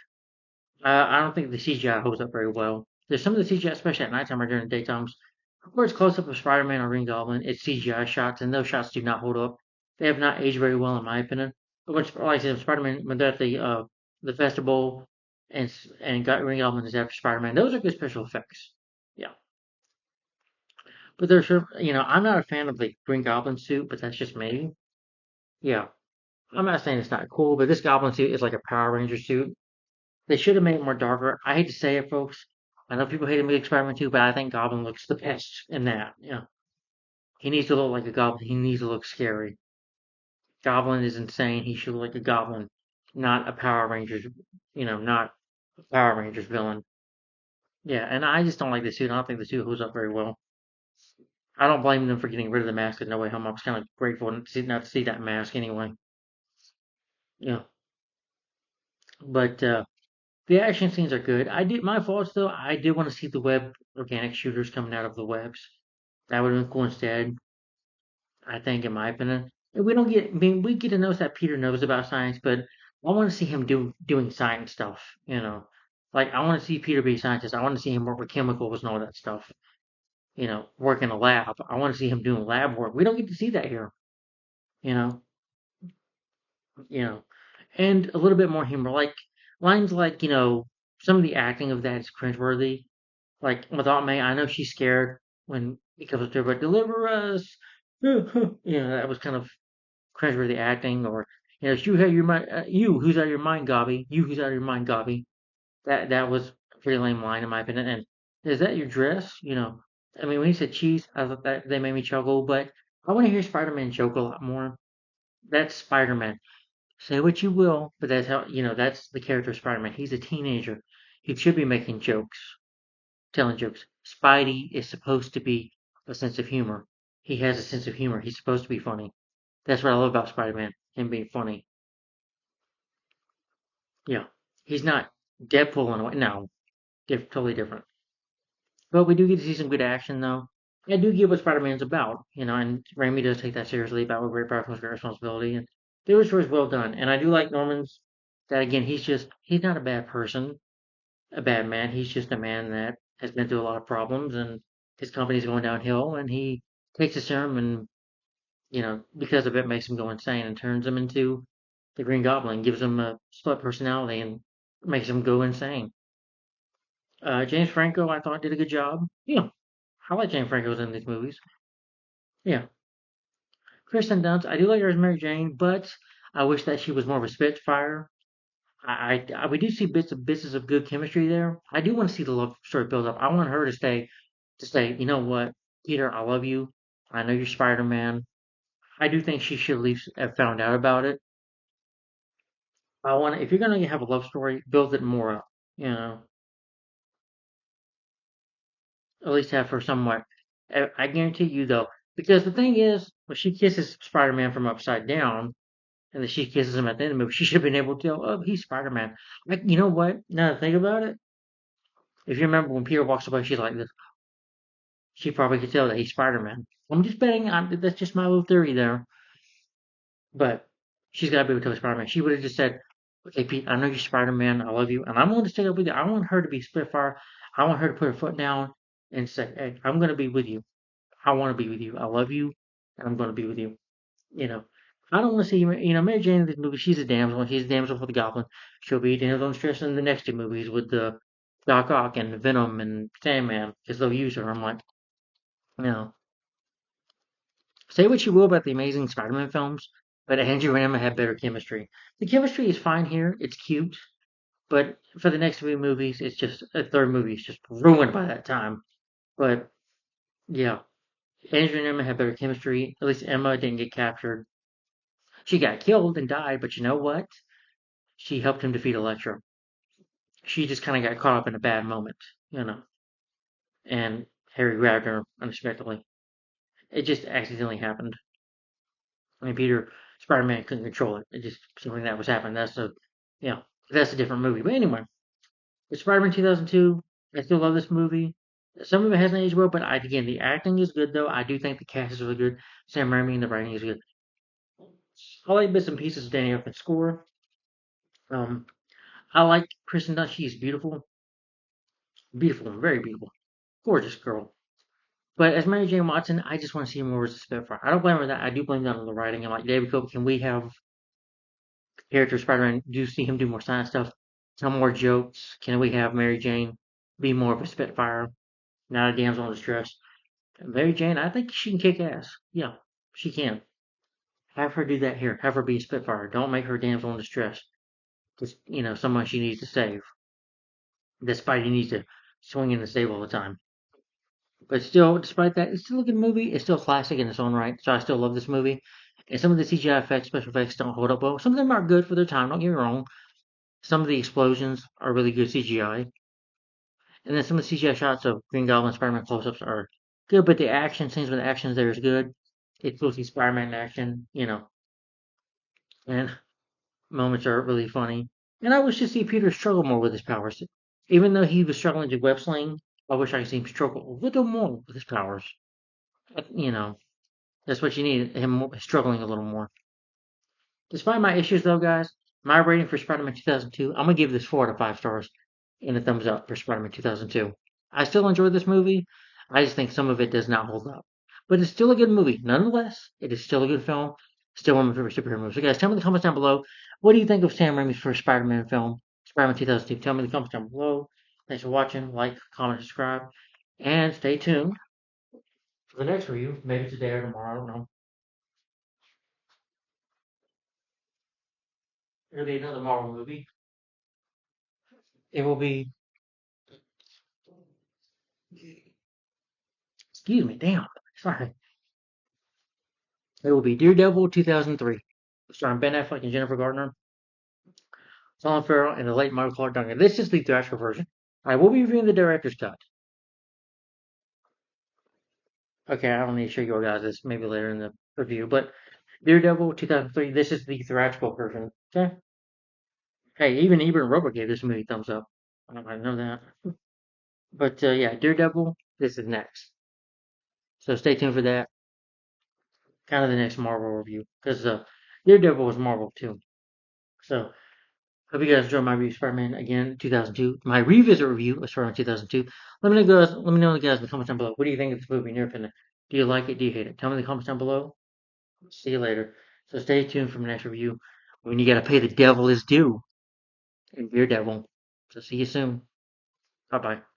I don't think the CGI holds up very well. There's some of the CGI, especially at nighttime or during the daytimes, where it's close up of Spider-Man or Green Goblin. It's CGI shots, and those shots do not hold up. They have not aged very well, in my opinion. But like I said, Spider-Man when they're at the festival, Green Goblin is after Spider-Man. Those are good special effects. Yeah, but there's I'm not a fan of the Green Goblin suit, but that's just me. Yeah, I'm not saying it's not cool, but this Goblin suit is like a Power Ranger suit. They should have made it more darker. I hate to say it, folks. I know people hate Big Spider-Man too, but I think Goblin looks the best in that. He needs to look like a goblin. He needs to look scary. Goblin is insane. He should look like a goblin, not a Power Rangers. Not a Power Rangers villain. Yeah, and I just don't like the suit. I don't think the suit holds up very well. I don't blame them for getting rid of the mask at No Way Home. I was kind of grateful not to see that mask anyway. Yeah, but the action scenes are good. I did my faults though. I did want to see the web organic shooters coming out of the webs. That would have been cool instead. I think, in my opinion, and we don't get. I mean, we get to know that Peter knows about science, but I want to see him doing science stuff. Like I want to see Peter be a scientist. I want to see him work with chemicals and all that stuff. Work in a lab. I want to see him doing lab work. We don't get to see that here. You know, you know, and a little bit more humor, like lines like some of the acting of that is cringeworthy. Like with Aunt May, I know she's scared when he comes up to her, but deliver us. That was kind of. cringeworthy acting, or it's you had your mind, you who's out of your mind, Gobby, you who's out of your mind, Gobby. That was a pretty lame line in my opinion. And is that your dress? I mean, when he said cheese, I thought that they made me chuckle. But I want to hear Spider-Man joke a lot more. That's Spider-Man. Say what you will, but that's how that's the character of Spider-Man. He's a teenager. He should be making jokes, telling jokes. Spidey is supposed to be a sense of humor. He has a sense of humor. He's supposed to be funny. That's what I love about Spider-Man. Him being funny. Yeah, he's not Deadpool in a way. No, they're totally different. But we do get to see some good action, though. I do get what Spider-Man's about, and Raimi does take that seriously about what great power comes great responsibility, and the story is well done. And I do like Norman's that again. He's not a bad person, a bad man. He's just a man that has been through a lot of problems, and his company's going downhill, and he takes a serum, and because of it, makes him go insane and turns him into the Green Goblin, gives him a split personality, and makes him go insane. James Franco, I thought, did a good job. I like James Franco's in these movies. Yeah. Kristen Dunst, I do like her as Mary Jane, but I wish that she was more of a Spitfire. We do see bits of good chemistry there. I do want to see the love story build up. I want her to say, you know what, Peter, I love you. I know you're Spider Man. I do think she should at least have found out about it. If you're gonna have a love story, build it more up. You know, at least have her somewhat. I guarantee you though, because the thing is, when she kisses Spider Man from upside down, and then she kisses him at the end of the movie. She should have been able to tell, oh, he's Spider Man. Like, you know what? Now that I think about it, if you remember when Peter walks away, she's like this. She probably could tell that he's Spider Man. I'm just betting. That's just my little theory there. But she's got to be able to tell Spider Man. She would have just said, okay, Pete, I know you're Spider Man. I love you. And I'm willing to stay up with you. I want her to be Spitfire. I want her to put her foot down and say, hey, I'm going to be with you. I want to be with you. I love you. And I'm going to be with you. You know, I don't want to see, Mary Jane in this movie, she's a damsel. She's a damsel for the Goblin. She'll be a damsel in distress in the next two movies with the Doc Ock and Venom and Sandman, because they'll use her. I'm like, you know, say what you will about the Amazing Spider-Man films, but Andrew and Emma have better chemistry. The chemistry is fine here. It's cute, but for the next three movies, it's just a third movie is just ruined by that time. But yeah, Andrew and Emma have better chemistry. At least Emma didn't get captured. She got killed and died, but you know what? She helped him defeat Elektra. She just kind of got caught up in a bad moment, you know, and Harry grabbed her unexpectedly. It just accidentally happened. I mean, Spider-Man couldn't control it. It just something that was happening. That's a different movie. But anyway, it's Spider-Man 2002. I still love this movie. Some of it hasn't aged well, but again, the acting is good though. I do think the cast is really good. Sam Raimi and the writing is good. I like bits and pieces of Danny Elfman's score. Um, I like Kristen Dunst. She's beautiful, beautiful, very beautiful, gorgeous girl. But as Mary Jane Watson, I just want to see more as a Spitfire. I don't blame her that. I do blame that on the writing. And like David Cope, can we have character Spider-Man? Do you see him do more science stuff? Tell more jokes? Can we have Mary Jane be more of a Spitfire, not a damsel in distress? Mary Jane, I think she can kick ass. Yeah, she can. Have her do that here. Have her be a Spitfire. Don't make her damsel in distress. Just someone she needs to save. That Spidey needs to swing in and save all the time. But still, despite that, it's still a good movie. It's still classic in its own right. So I still love this movie. And some of the CGI effects, special effects, don't hold up well. Some of them are good for their time. Don't get me wrong. Some of the explosions are really good CGI. And then some of the CGI shots of Green Goblin Spider-Man close-ups are good. But the action scenes when the action there is good. It's supposed to be Spider-Man in action, and moments are really funny. And I wish to see Peter struggle more with his powers. Even though he was struggling to web sling, I wish I could see him struggle a little more with his powers. You know, That's what you need, him struggling a little more. Despite my issues, though, guys, my rating for Spider-Man 2002, I'm gonna give this 4 out of 5 stars and a thumbs up for Spider-Man 2002. I still enjoy this movie. I just think some of it does not hold up, but it's still a good movie. Nonetheless, it is still a good film. Still one of my favorite superhero movies. So, guys, tell me in the comments down below. What do you think of Sam Raimi's first Spider-Man film, Spider-Man 2002? Tell me in the comments down below. Thanks for watching. Like, comment, subscribe, and stay tuned for the next review. Maybe today or tomorrow. I don't know. It'll be another Marvel movie. It will be, excuse me, damn, sorry. It will be Daredevil 2003, starring Ben Affleck and Jennifer Garner, Colin Farrell, and the late Michael Clark Duncan. This is the theatrical version. I will be reviewing the director's cut. Okay, I don't need to show you guys this maybe later in the review, but Daredevil 2003, this is the theatrical version. Okay? Hey, even Ebert and Robert gave this movie a thumbs up. I don't know that. But yeah, Daredevil, this is next. So stay tuned for that. Kind of the next Marvel review. Because Daredevil was Marvel too. So hope you guys enjoyed my review of Spider-Man again, 2002. My revisit review of Spider-Man 2002. Let me know, guys, in the comments down below. What do you think of this movie in your opinion? Do you like it? Do you hate it? Tell me in the comments down below. See you later. So stay tuned for my next review when you gotta pay the devil his due in Daredevil. So see you soon. Bye bye.